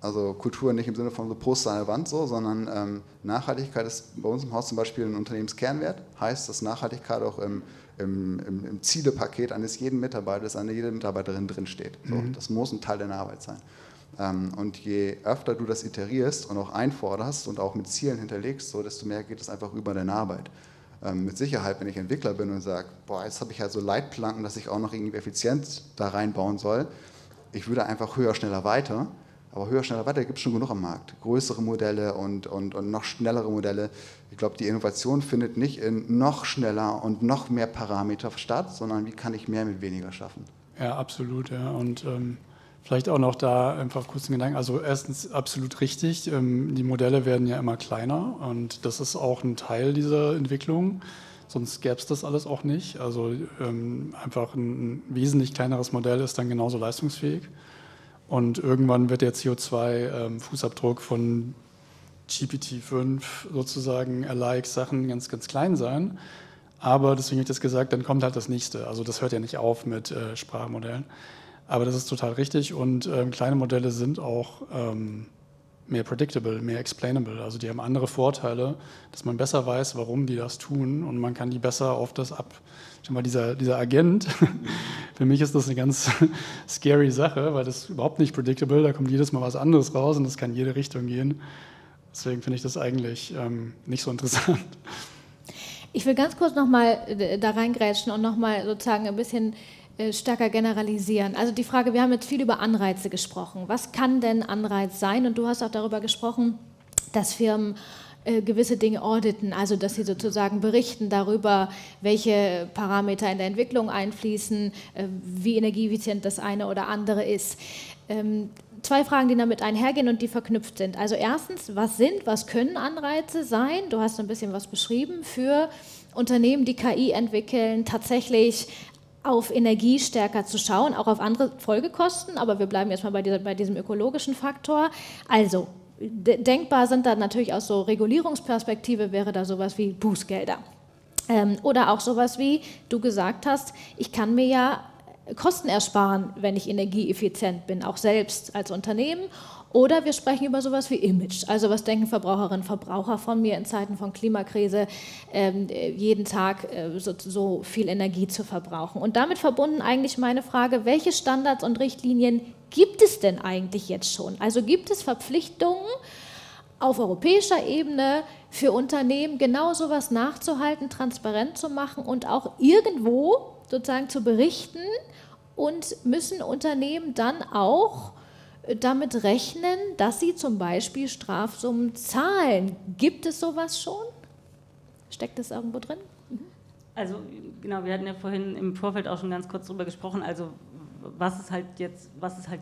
[SPEAKER 4] also Kultur nicht im Sinne von so Poster an der Wand, sondern Nachhaltigkeit ist bei uns im Haus zum Beispiel ein Unternehmenskernwert. Heißt, dass Nachhaltigkeit auch im Zielepaket eines jeden Mitarbeiters, einer jeden Mitarbeiterin drinsteht. So, das muss ein Teil deiner Arbeit sein. Und je öfter du das iterierst und auch einforderst und auch mit Zielen hinterlegst, desto mehr geht es einfach über deine Arbeit. Mit Sicherheit, wenn ich Entwickler bin und sage, jetzt habe ich halt so Leitplanken, dass ich auch noch irgendwie Effizienz da reinbauen soll, ich würde einfach höher, schneller, weiter. Aber höher, schneller, weiter gibt es schon genug am Markt. Größere Modelle und noch schnellere Modelle. Ich glaube, die Innovation findet nicht in noch schneller und noch mehr Parameter statt, sondern wie kann ich mehr mit weniger schaffen.
[SPEAKER 5] Ja, absolut. Ja. Und vielleicht auch noch da einfach kurz einen Gedanken. Also erstens absolut richtig, die Modelle werden ja immer kleiner und das ist auch ein Teil dieser Entwicklung. Sonst gäbe es das alles auch nicht. Also einfach ein wesentlich kleineres Modell ist dann genauso leistungsfähig. Und irgendwann wird der CO2-Fußabdruck von GPT-5 sozusagen Sachen ganz, ganz klein sein. Aber deswegen habe ich das gesagt, dann kommt halt das Nächste. Also das hört ja nicht auf mit Sprachmodellen. Aber das ist total richtig und kleine Modelle sind auch mehr predictable, mehr explainable. Also die haben andere Vorteile, dass man besser weiß, warum die das tun und man kann die besser auf das Schon mal dieser Agent, für mich ist das eine ganz scary Sache, weil das ist überhaupt nicht predictable, da kommt jedes Mal was anderes raus und das kann in jede Richtung gehen. Deswegen finde ich das eigentlich nicht so interessant.
[SPEAKER 2] Ich will ganz kurz nochmal da reingrätschen und nochmal sozusagen ein bisschen stärker generalisieren. Also die Frage, wir haben jetzt viel über Anreize gesprochen. Was kann denn Anreiz sein? Und du hast auch darüber gesprochen, dass Firmen gewisse Dinge auditen, also dass sie sozusagen berichten darüber, welche Parameter in der Entwicklung einfließen, wie energieeffizient das eine oder andere ist. Zwei Fragen, die damit einhergehen und die verknüpft sind. Also erstens, was können Anreize sein? Du hast ein bisschen was beschrieben für Unternehmen, die KI entwickeln, tatsächlich auf Energie stärker zu schauen, auch auf andere Folgekosten, aber wir bleiben jetzt mal bei diesem ökologischen Faktor. Also, denkbar sind da natürlich aus so Regulierungsperspektive wäre da sowas wie Bußgelder. Oder auch sowas wie, du gesagt hast, ich kann mir ja Kosten ersparen, wenn ich energieeffizient bin, auch selbst als Unternehmen. Oder wir sprechen über sowas wie Image. Also was denken Verbraucherinnen und Verbraucher von mir in Zeiten von Klimakrise, jeden Tag so viel Energie zu verbrauchen. Und damit verbunden eigentlich meine Frage, welche Standards und Richtlinien gibt es denn eigentlich jetzt schon? Also gibt es Verpflichtungen auf europäischer Ebene für Unternehmen, genau sowas nachzuhalten, transparent zu machen und auch irgendwo sozusagen zu berichten? Und müssen Unternehmen dann auch damit rechnen, dass sie zum Beispiel Strafsummen zahlen? Gibt es sowas schon? Steckt das irgendwo drin?
[SPEAKER 3] Also genau, wir hatten ja vorhin im Vorfeld auch schon ganz kurz drüber gesprochen, also was es halt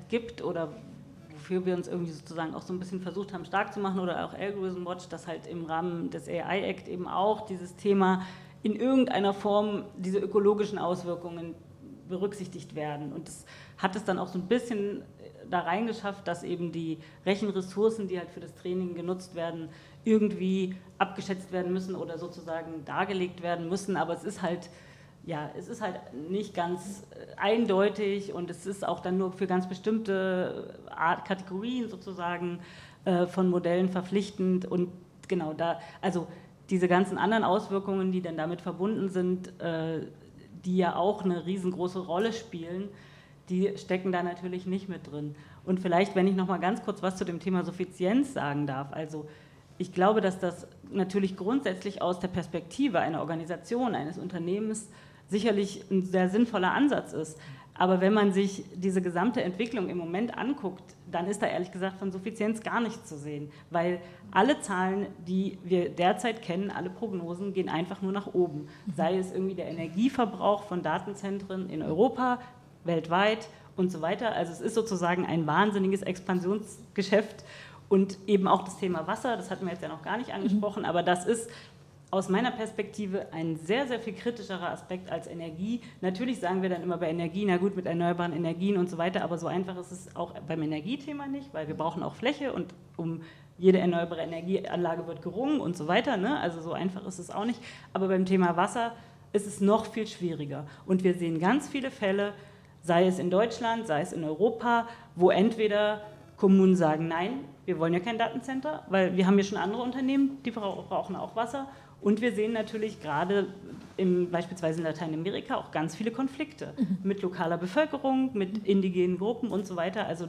[SPEAKER 3] gibt oder wofür wir uns irgendwie sozusagen auch so ein bisschen versucht haben stark zu machen oder auch Algorithm Watch, dass halt im Rahmen des AI Act eben auch dieses Thema in irgendeiner Form diese ökologischen Auswirkungen berücksichtigt werden. Und das hat es dann auch so ein bisschen da reingeschafft, dass eben die Rechenressourcen, die halt für das Training genutzt werden, irgendwie abgeschätzt werden müssen oder sozusagen dargelegt werden müssen. Aber es ist halt nicht ganz eindeutig und es ist auch dann nur für ganz bestimmte Kategorien sozusagen von Modellen verpflichtend. Und genau da, also diese ganzen anderen Auswirkungen, die dann damit verbunden sind, die ja auch eine riesengroße Rolle spielen, die stecken da natürlich nicht mit drin. Und vielleicht, wenn ich noch mal ganz kurz was zu dem Thema Suffizienz sagen darf. Also ich glaube, dass das natürlich grundsätzlich aus der Perspektive einer Organisation, eines Unternehmens sicherlich ein sehr sinnvoller Ansatz ist. Aber wenn man sich diese gesamte Entwicklung im Moment anguckt, dann ist da ehrlich gesagt von Suffizienz gar nichts zu sehen. Weil alle Zahlen, die wir derzeit kennen, alle Prognosen, gehen einfach nur nach oben. Sei es irgendwie der Energieverbrauch von Datenzentren in Europa, weltweit und so weiter. Also es ist sozusagen ein wahnsinniges Expansionsgeschäft und eben auch das Thema Wasser, das hatten wir jetzt ja noch gar nicht angesprochen, aber das ist aus meiner Perspektive ein sehr, sehr viel kritischerer Aspekt als Energie. Natürlich sagen wir dann immer bei Energie, na gut, mit erneuerbaren Energien und so weiter, aber so einfach ist es auch beim Energiethema nicht, weil wir brauchen auch Fläche und um jede erneuerbare Energieanlage wird gerungen und so weiter, ne? Also so einfach ist es auch nicht. Aber beim Thema Wasser ist es noch viel schwieriger. Und wir sehen ganz viele Fälle, sei es in Deutschland, sei es in Europa, wo entweder Kommunen sagen, nein, wir wollen ja kein Datencenter, weil wir haben ja schon andere Unternehmen, die brauchen auch Wasser. Und wir sehen natürlich gerade beispielsweise in Lateinamerika auch ganz viele Konflikte mit lokaler Bevölkerung, mit indigenen Gruppen und so weiter. Also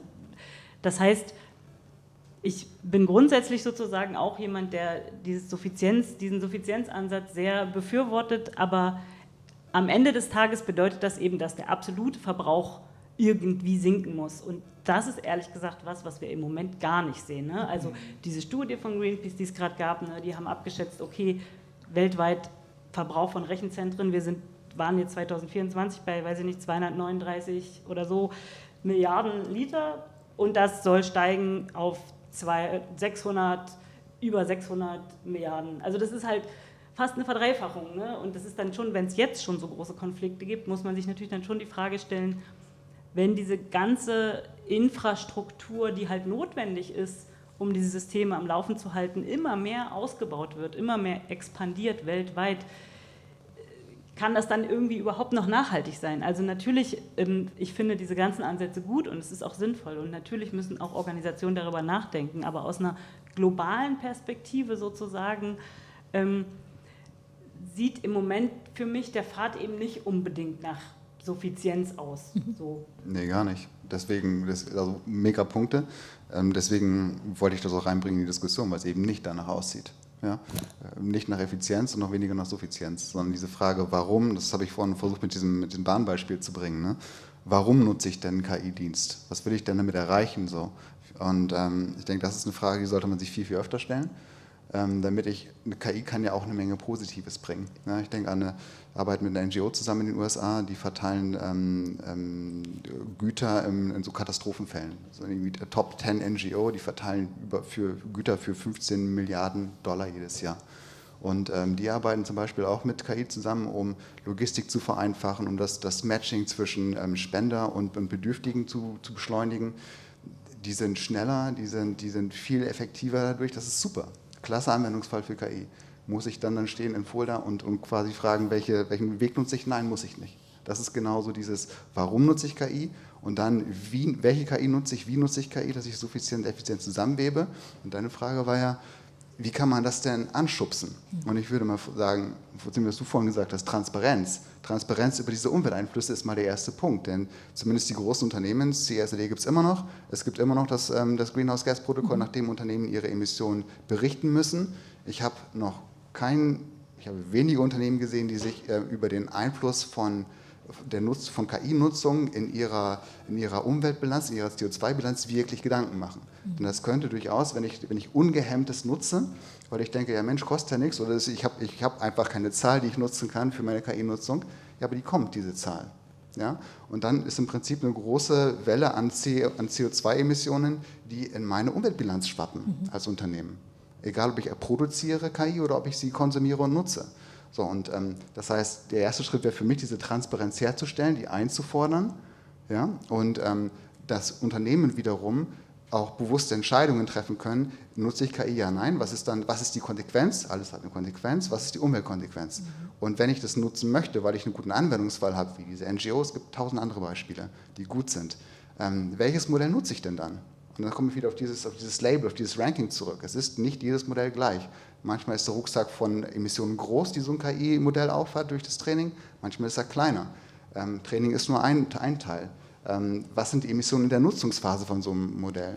[SPEAKER 3] das heißt, ich bin grundsätzlich sozusagen auch jemand, der diesen Suffizienzansatz sehr befürwortet, aber am Ende des Tages bedeutet das eben, dass der absolute Verbrauch irgendwie sinken muss. Und das ist ehrlich gesagt was wir im Moment gar nicht sehen. Ne? Also diese Studie von Greenpeace, die es gerade gab, ne, die haben abgeschätzt, okay, weltweit Verbrauch von Rechenzentren, waren jetzt 2024 bei, weiß ich nicht, 239 oder so Milliarden Liter und das soll steigen auf über 600 Milliarden. Also das ist halt fast eine Verdreifachung. Ne? Und das ist dann schon, wenn es jetzt schon so große Konflikte gibt, muss man sich natürlich dann schon die Frage stellen, wenn diese ganze Infrastruktur, die halt notwendig ist, um diese Systeme am Laufen zu halten, immer mehr ausgebaut wird, immer mehr expandiert weltweit, kann das dann irgendwie überhaupt noch nachhaltig sein? Also natürlich, ich finde diese ganzen Ansätze gut und es ist auch sinnvoll und natürlich müssen auch Organisationen darüber nachdenken, aber aus einer globalen Perspektive sozusagen sieht im Moment für mich der Pfad eben nicht unbedingt nach Suffizienz aus. So.
[SPEAKER 4] Nee, gar nicht. Deswegen, also mega Punkte. Deswegen wollte ich das auch reinbringen in die Diskussion, weil es eben nicht danach aussieht. Ja? Nicht nach Effizienz und noch weniger nach Suffizienz, sondern diese Frage, warum, das habe ich vorhin versucht mit diesem Bahnbeispiel zu bringen, ne? Warum nutze ich denn einen KI-Dienst? Was will ich denn damit erreichen? So? Und ich denke, das ist eine Frage, die sollte man sich viel, viel öfter stellen. Eine KI kann ja auch eine Menge Positives bringen. Ja, ich denke an eine Arbeit mit einer NGO zusammen in den USA, die verteilen Güter in so Katastrophenfällen. So irgendwie Top 10 NGO, die verteilen Güter für 15 Milliarden $, jedes Jahr. Und die arbeiten zum Beispiel auch mit KI zusammen, um Logistik zu vereinfachen, um das Matching zwischen Spender und Bedürftigen zu beschleunigen. Die sind schneller, die sind viel effektiver dadurch, das ist super. Klasse Anwendungsfall für KI. Muss ich dann stehen in Folder und quasi fragen, welchen Weg nutze ich? Nein, muss ich nicht. Das ist genauso dieses, warum nutze ich KI und dann, welche KI nutze ich, wie nutze ich KI, dass ich suffizient effizient zusammenwebe. Und deine Frage war ja, wie kann man das denn anschubsen? Und ich würde mal sagen, was du vorhin gesagt hast, Transparenz. Transparenz über diese Umwelteinflüsse ist mal der erste Punkt, denn zumindest die großen Unternehmen, CSRD gibt es immer noch, es gibt immer noch das Greenhouse-Gas-Protokoll, nach dem Unternehmen ihre Emissionen berichten müssen. Ich habe wenige Unternehmen gesehen, die sich über den Einfluss von KI-Nutzung in ihrer Umweltbilanz, in ihrer CO2-Bilanz wirklich Gedanken machen. Denn das könnte durchaus, wenn ich ungehemmtes nutze, weil ich denke, ja Mensch, kostet ja nichts, oder ich hab einfach keine Zahl, die ich nutzen kann für meine KI-Nutzung, ja, aber die kommt, diese Zahl. Ja? Und dann ist im Prinzip eine große Welle an CO2-Emissionen, die in meine Umweltbilanz schwappen als Unternehmen. Egal, ob ich produziere KI oder ob ich sie konsumiere und nutze. So, und das heißt, der erste Schritt wäre für mich, diese Transparenz herzustellen, die einzufordern, ja, und dass Unternehmen wiederum auch bewusste Entscheidungen treffen können, nutze ich KI, ja, nein, was ist die Konsequenz? Alles hat eine Konsequenz, was ist die Umweltkonsequenz? Und wenn ich das nutzen möchte, weil ich einen guten Anwendungsfall habe, wie diese NGOs, es gibt 1000 andere Beispiele, die gut sind, welches Modell nutze ich denn dann? Und dann komme ich wieder auf dieses Label, auf dieses Ranking zurück. Es ist nicht jedes Modell gleich. Manchmal ist der Rucksack von Emissionen groß, die so ein KI-Modell aufhat durch das Training. Manchmal ist er kleiner. Training ist nur ein Teil. Was sind die Emissionen in der Nutzungsphase von so einem Modell?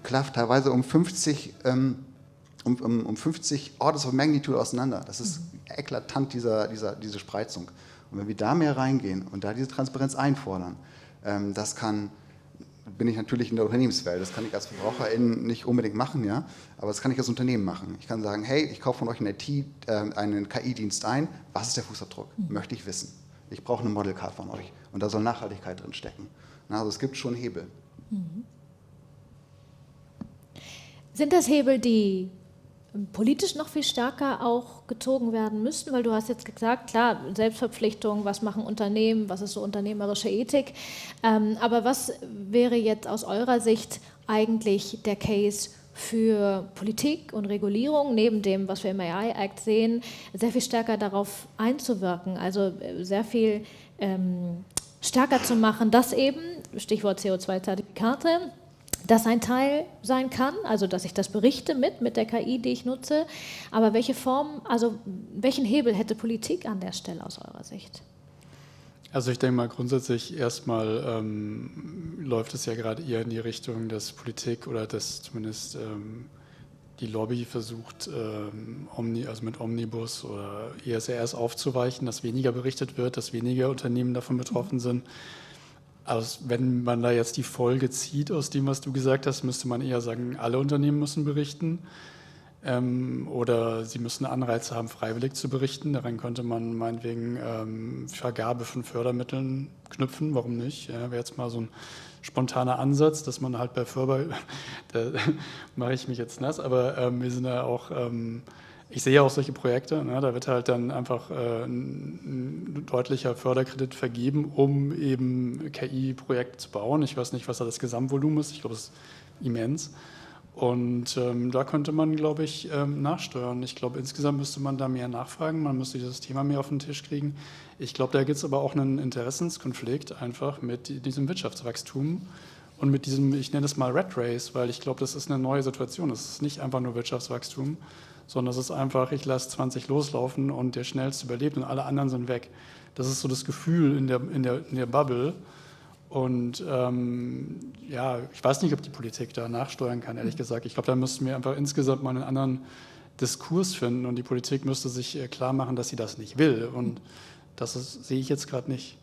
[SPEAKER 4] Klafft teilweise um 50 Orders of Magnitude auseinander. Das ist eklatant, diese Spreizung. Und wenn wir da mehr reingehen und da diese Transparenz einfordern, bin ich natürlich in der Unternehmenswelt. Das kann ich als Verbraucherin nicht unbedingt machen, ja, aber das kann ich als Unternehmen machen. Ich kann sagen, hey, ich kaufe von euch einen KI-Dienst ein. Was ist der Fußabdruck? Möchte ich wissen. Ich brauche eine Modelcard von euch und da soll Nachhaltigkeit drin stecken. Also es gibt schon Hebel.
[SPEAKER 2] Sind das Hebel, die politisch noch viel stärker auch gezogen werden müssten? Weil du hast jetzt gesagt, klar, Selbstverpflichtung, was machen Unternehmen, was ist so unternehmerische Ethik. Aber was wäre jetzt aus eurer Sicht eigentlich der Case für Politik und Regulierung, neben dem, was wir im AI Act sehen, sehr viel stärker darauf einzuwirken, also sehr viel stärker zu machen, dass eben, Stichwort CO2-Zertifikate, das ein Teil sein kann, also dass ich das berichte mit der KI, die ich nutze, aber welchen Hebel hätte Politik an der Stelle aus eurer Sicht?
[SPEAKER 5] Also ich denke mal grundsätzlich erstmal läuft es ja gerade eher in die Richtung, dass Politik oder dass zumindest die Lobby versucht, mit Omnibus oder ESRS aufzuweichen, dass weniger berichtet wird, dass weniger Unternehmen davon betroffen sind. wenn man da jetzt die Folge zieht aus dem, was du gesagt hast, müsste man eher sagen, alle Unternehmen müssen berichten. Oder sie müssen Anreize haben, freiwillig zu berichten. Daran könnte man meinetwegen Vergabe von Fördermitteln knüpfen, warum nicht? Ja, wäre jetzt mal so ein spontaner Ansatz, dass man halt bei da mache ich mich jetzt nass, aber wir sind ja auch, ich sehe ja auch solche Projekte, ne, da wird halt dann einfach ein deutlicher Förderkredit vergeben, um eben KI-Projekte zu bauen. Ich weiß nicht, was da das Gesamtvolumen ist, ich glaube, es ist immens. Und da könnte man, glaube ich, nachsteuern. Ich glaube, insgesamt müsste man da mehr nachfragen, man müsste dieses Thema mehr auf den Tisch kriegen. Ich glaube, da gibt es aber auch einen Interessenskonflikt einfach mit diesem Wirtschaftswachstum und mit diesem, ich nenne es mal Rat Race, weil ich glaube, das ist eine neue Situation. Das ist nicht einfach nur Wirtschaftswachstum, sondern es ist einfach, ich lasse 20 loslaufen und der Schnellste überlebt und alle anderen sind weg. Das ist so das Gefühl in der Bubble. Und ja, ich weiß nicht, ob die Politik da nachsteuern kann, ehrlich gesagt. Ich glaube, da müssten wir einfach insgesamt mal einen anderen Diskurs finden und die Politik müsste sich klar machen, dass sie das nicht will. Und das sehe ich jetzt gerade nicht.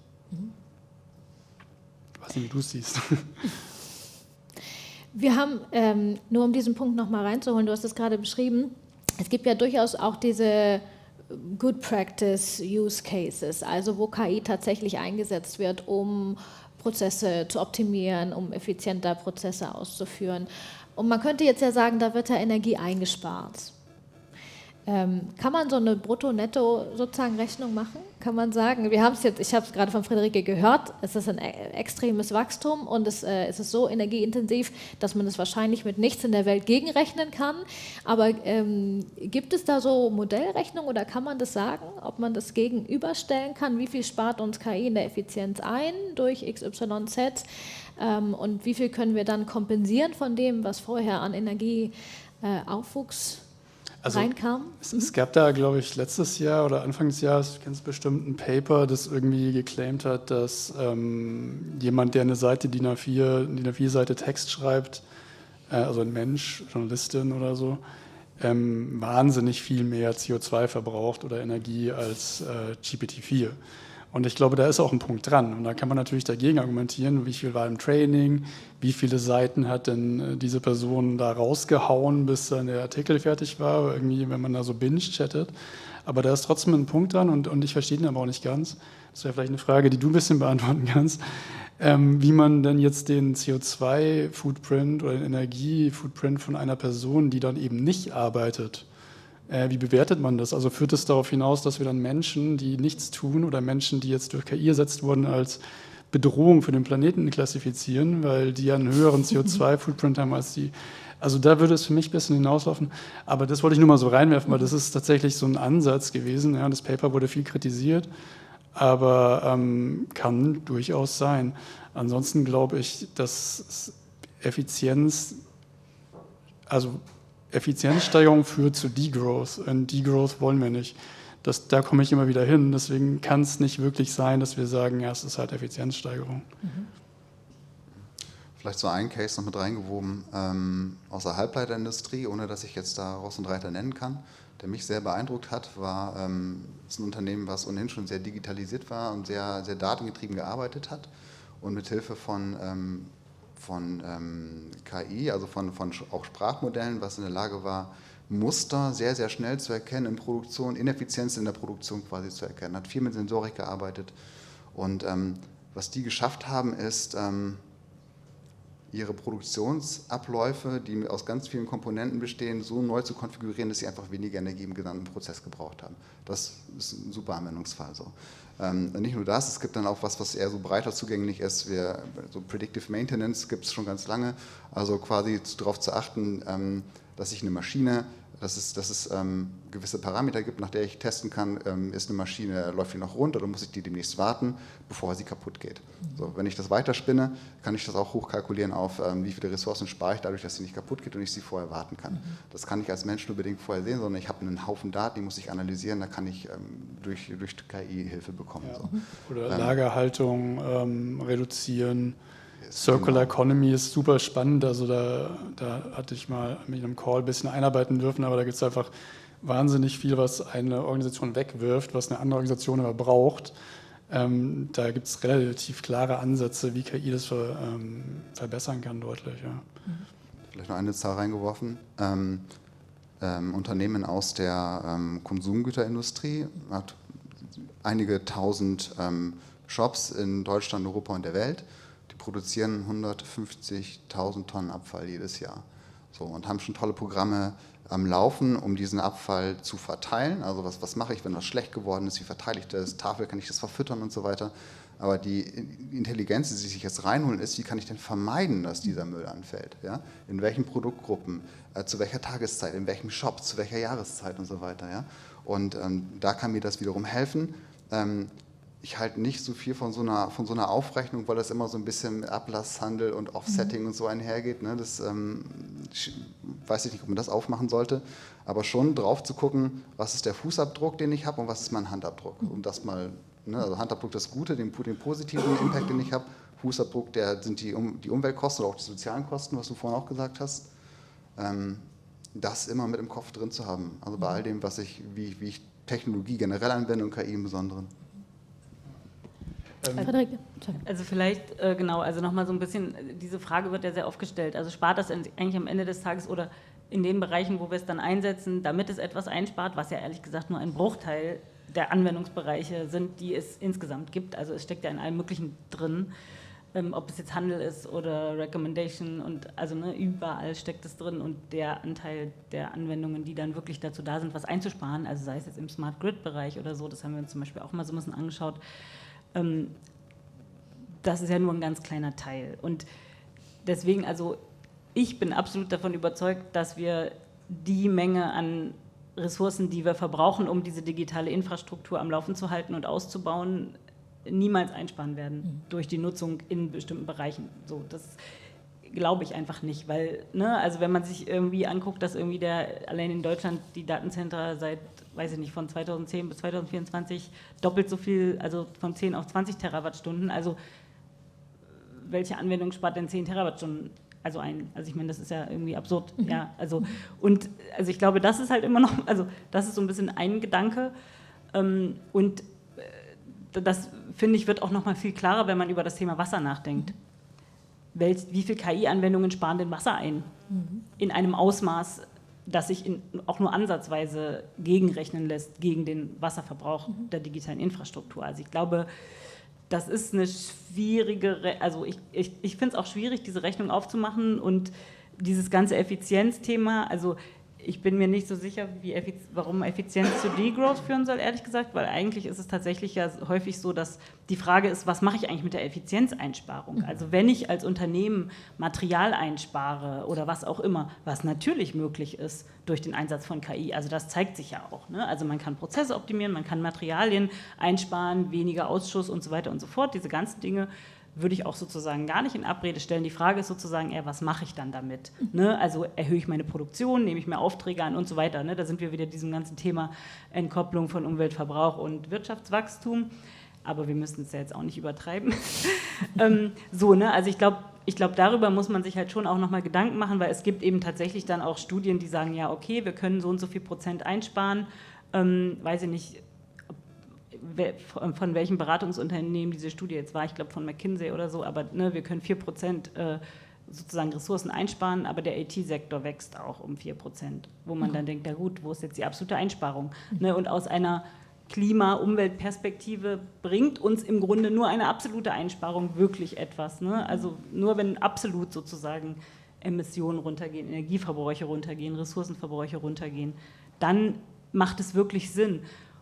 [SPEAKER 5] Ich weiß nicht, wie du es siehst.
[SPEAKER 2] Wir haben, nur um diesen Punkt nochmal reinzuholen, du hast es gerade beschrieben, es gibt ja durchaus auch diese Good Practice Use Cases, also wo KI tatsächlich eingesetzt wird, um Prozesse zu optimieren, um effizienter Prozesse auszuführen. Und man könnte jetzt ja sagen, da wird ja Energie eingespart. Kann man so eine Brutto-Netto-Sozusagen-Rechnung machen? Kann man sagen, wir haben es jetzt, ich habe es gerade von Friederike gehört, es ist ein extremes Wachstum und es ist so energieintensiv, dass man es wahrscheinlich mit nichts in der Welt gegenrechnen kann. Aber gibt es da so Modellrechnungen oder kann man das sagen, ob man das gegenüberstellen kann? Wie viel spart uns KI in der Effizienz ein durch XYZ und wie viel können wir dann kompensieren von dem, was vorher an Energieaufwuchs reinkam?
[SPEAKER 5] Es gab da, glaube ich, letztes Jahr oder Anfang des Jahres, du kennst bestimmt ein Paper, das irgendwie geclaimt hat, dass jemand, der eine Seite DIN A4-Seite Text schreibt, also ein Mensch, Journalistin oder so, wahnsinnig viel mehr CO2 verbraucht oder Energie als GPT-4. Und ich glaube, da ist auch ein Punkt dran. Und da kann man natürlich dagegen argumentieren, wie viel war im Training, wie viele Seiten hat denn diese Person da rausgehauen, bis dann der Artikel fertig war, irgendwie, wenn man da so binge-chattet. Aber da ist trotzdem ein Punkt dran und ich verstehe den aber auch nicht ganz. Das wäre vielleicht eine Frage, die du ein bisschen beantworten kannst, wie man denn jetzt den CO2-Footprint oder den Energie-Footprint von einer Person, die dann eben nicht arbeitet, wie bewertet man das? Also führt es darauf hinaus, dass wir dann Menschen, die nichts tun oder Menschen, die jetzt durch KI ersetzt wurden, als Bedrohung für den Planeten klassifizieren, weil die ja einen höheren CO2-Footprint haben als die. Also da würde es für mich ein bisschen hinauslaufen. Aber das wollte ich nur mal so reinwerfen, weil das ist tatsächlich so ein Ansatz gewesen. Ja, das Paper wurde viel kritisiert, aber kann durchaus sein. Ansonsten glaube ich, dass Effizienzsteigerung führt zu Degrowth und Degrowth wollen wir nicht. Da komme ich immer wieder hin, deswegen kann es nicht wirklich sein, dass wir sagen, ja, es ist halt Effizienzsteigerung.
[SPEAKER 4] Vielleicht so ein Case noch mit reingewoben aus der Halbleiterindustrie, ohne dass ich jetzt da Ross und Reiter nennen kann, der mich sehr beeindruckt hat, ist ein Unternehmen, was ohnehin schon sehr digitalisiert war und sehr, sehr datengetrieben gearbeitet hat und mit Hilfe von KI, also von auch Sprachmodellen, was in der Lage war, Muster sehr, sehr schnell zu erkennen in Produktion, Ineffizienz in der Produktion quasi zu erkennen. Hat viel mit Sensorik gearbeitet und was die geschafft haben, ist ihre Produktionsabläufe, die aus ganz vielen Komponenten bestehen, so neu zu konfigurieren, dass sie einfach weniger Energie im gesamten Prozess gebraucht haben. Das ist ein super Anwendungsfall. So. Nicht nur das, es gibt dann auch was eher so breiter zugänglich ist. So Predictive Maintenance gibt es schon ganz lange. Also quasi darauf zu achten, dass ich eine Maschine, dass es gewisse Parameter gibt, nach der ich testen kann, ist eine Maschine, läuft die noch rund oder muss ich die demnächst warten, bevor sie kaputt geht. So, wenn ich das weiterspinne, kann ich das auch hochkalkulieren auf, wie viele Ressourcen spare ich dadurch, dass sie nicht kaputt geht und ich sie vorher warten kann. Das kann ich als Mensch nur bedingt vorher sehen, sondern ich habe einen Haufen Daten, die muss ich analysieren, da kann ich durch KI Hilfe bekommen. Ja. So.
[SPEAKER 5] Oder Lagerhaltung reduzieren. Circular Economy ist super spannend, also da hatte ich mal mit einem Call ein bisschen einarbeiten dürfen, aber da gibt es einfach wahnsinnig viel, was eine Organisation wegwirft, was eine andere Organisation aber braucht. Da gibt es relativ klare Ansätze, wie KI das verbessern kann deutlich. Ja.
[SPEAKER 4] Vielleicht noch eine Zahl reingeworfen. Unternehmen aus der Konsumgüterindustrie hat einige tausend Shops in Deutschland, Europa und der Welt. Die produzieren 150.000 Tonnen Abfall jedes Jahr. So, und haben schon tolle Programme am Laufen, um diesen Abfall zu verteilen. Also was mache ich, wenn das schlecht geworden ist, wie verteile ich das, Tafel, kann ich das verfüttern und so weiter. Aber die Intelligenz, die sich jetzt reinholen, ist, wie kann ich denn vermeiden, dass dieser Müll anfällt? Ja? In welchen Produktgruppen, zu welcher Tageszeit, in welchem Shop, zu welcher Jahreszeit und so weiter. Ja? Und da kann mir das wiederum helfen. Ich halte nicht so viel von so einer Aufrechnung, weil das immer so ein bisschen mit Ablasshandel und Offsetting und so einhergeht. Ne? Das weiß ich nicht, ob man das aufmachen sollte, aber schon drauf zu gucken, was ist der Fußabdruck, den ich habe und was ist mein Handabdruck. Um das mal, ne? Also Handabdruck das Gute, den positiven Impact, den ich habe. Fußabdruck, sind die Umweltkosten oder auch die sozialen Kosten, was du vorhin auch gesagt hast. Das immer mit im Kopf drin zu haben. Also bei all dem, wie ich Technologie generell anwende und KI im Besonderen.
[SPEAKER 2] Friederike.
[SPEAKER 3] Also vielleicht, genau, also nochmal so ein bisschen, diese Frage wird ja sehr oft gestellt, also spart das eigentlich am Ende des Tages oder in den Bereichen, wo wir es dann einsetzen, damit es etwas einspart, was ja ehrlich gesagt nur ein Bruchteil der Anwendungsbereiche sind, die es insgesamt gibt, also es steckt ja in allem Möglichen drin, ob es jetzt Handel ist oder Recommendation und also ne, überall steckt es drin und der Anteil der Anwendungen, die dann wirklich dazu da sind, was einzusparen, also sei es jetzt im Smart Grid Bereich oder so, das haben wir uns zum Beispiel auch mal so ein bisschen angeschaut, das ist ja nur ein ganz kleiner Teil. Und deswegen, also ich bin absolut davon überzeugt, dass wir die Menge an Ressourcen, die wir verbrauchen, um diese digitale Infrastruktur am Laufen zu halten und auszubauen, niemals einsparen werden durch die Nutzung in bestimmten Bereichen. So, das glaube ich einfach nicht, weil, ne, also wenn man sich irgendwie anguckt, dass irgendwie allein in Deutschland die Datencenter seit, weiß ich nicht, von 2010 bis 2024 doppelt so viel, also von 10 auf 20 Terawattstunden, also welche Anwendung spart denn 10 Terawattstunden also ein? Also ich meine, das ist ja irgendwie absurd, ja, also und also ich glaube, das ist halt immer noch, also das ist so ein bisschen ein Gedanke und das, finde ich, wird auch noch mal viel klarer, wenn man über das Thema Wasser nachdenkt. Wie viel KI-Anwendungen sparen denn Wasser ein? In einem Ausmaß, das sich auch nur ansatzweise gegenrechnen lässt gegen den Wasserverbrauch der digitalen Infrastruktur. Also ich glaube, das ist eine schwierige, also ich finde es auch schwierig, diese Rechnung aufzumachen und dieses ganze Effizienzthema, also ich bin mir nicht so sicher, warum Effizienz zu Degrowth führen soll, ehrlich gesagt, weil eigentlich ist es tatsächlich ja häufig so, dass die Frage ist, was mache ich eigentlich mit der Effizienzeinsparung? Also wenn ich als Unternehmen Material einspare oder was auch immer, was natürlich möglich ist durch den Einsatz von KI, also das zeigt sich ja auch, ne? Also man kann Prozesse optimieren, man kann Materialien einsparen, weniger Ausschuss und so weiter und so fort, diese ganzen Dinge würde ich auch sozusagen gar nicht in Abrede stellen. Die Frage ist sozusagen eher, was mache ich dann damit? Ne? Also erhöhe ich meine Produktion, nehme ich mehr Aufträge an und so weiter. Ne? Da sind wir wieder diesem ganzen Thema Entkopplung von Umweltverbrauch und Wirtschaftswachstum. Aber wir müssen es ja jetzt auch nicht übertreiben. So, ne? Also ich glaube, darüber muss man sich halt schon auch nochmal Gedanken machen, weil es gibt eben tatsächlich dann auch Studien, die sagen, ja okay, wir können so und so viel Prozent einsparen. Weiß ich nicht, von welchem Beratungsunternehmen diese Studie jetzt war, ich glaube von McKinsey oder so, aber ne, wir können 4% sozusagen Ressourcen einsparen, aber der IT-Sektor wächst auch um 4%, wo man dann denkt, na gut, wo ist jetzt die absolute Einsparung? Ne, und aus einer Klima-Umwelt-Perspektive bringt uns im Grunde nur eine absolute Einsparung wirklich etwas. Ne? Also nur wenn absolut sozusagen Emissionen runtergehen, Energieverbräuche runtergehen, Ressourcenverbräuche runtergehen, dann macht es wirklich Sinn.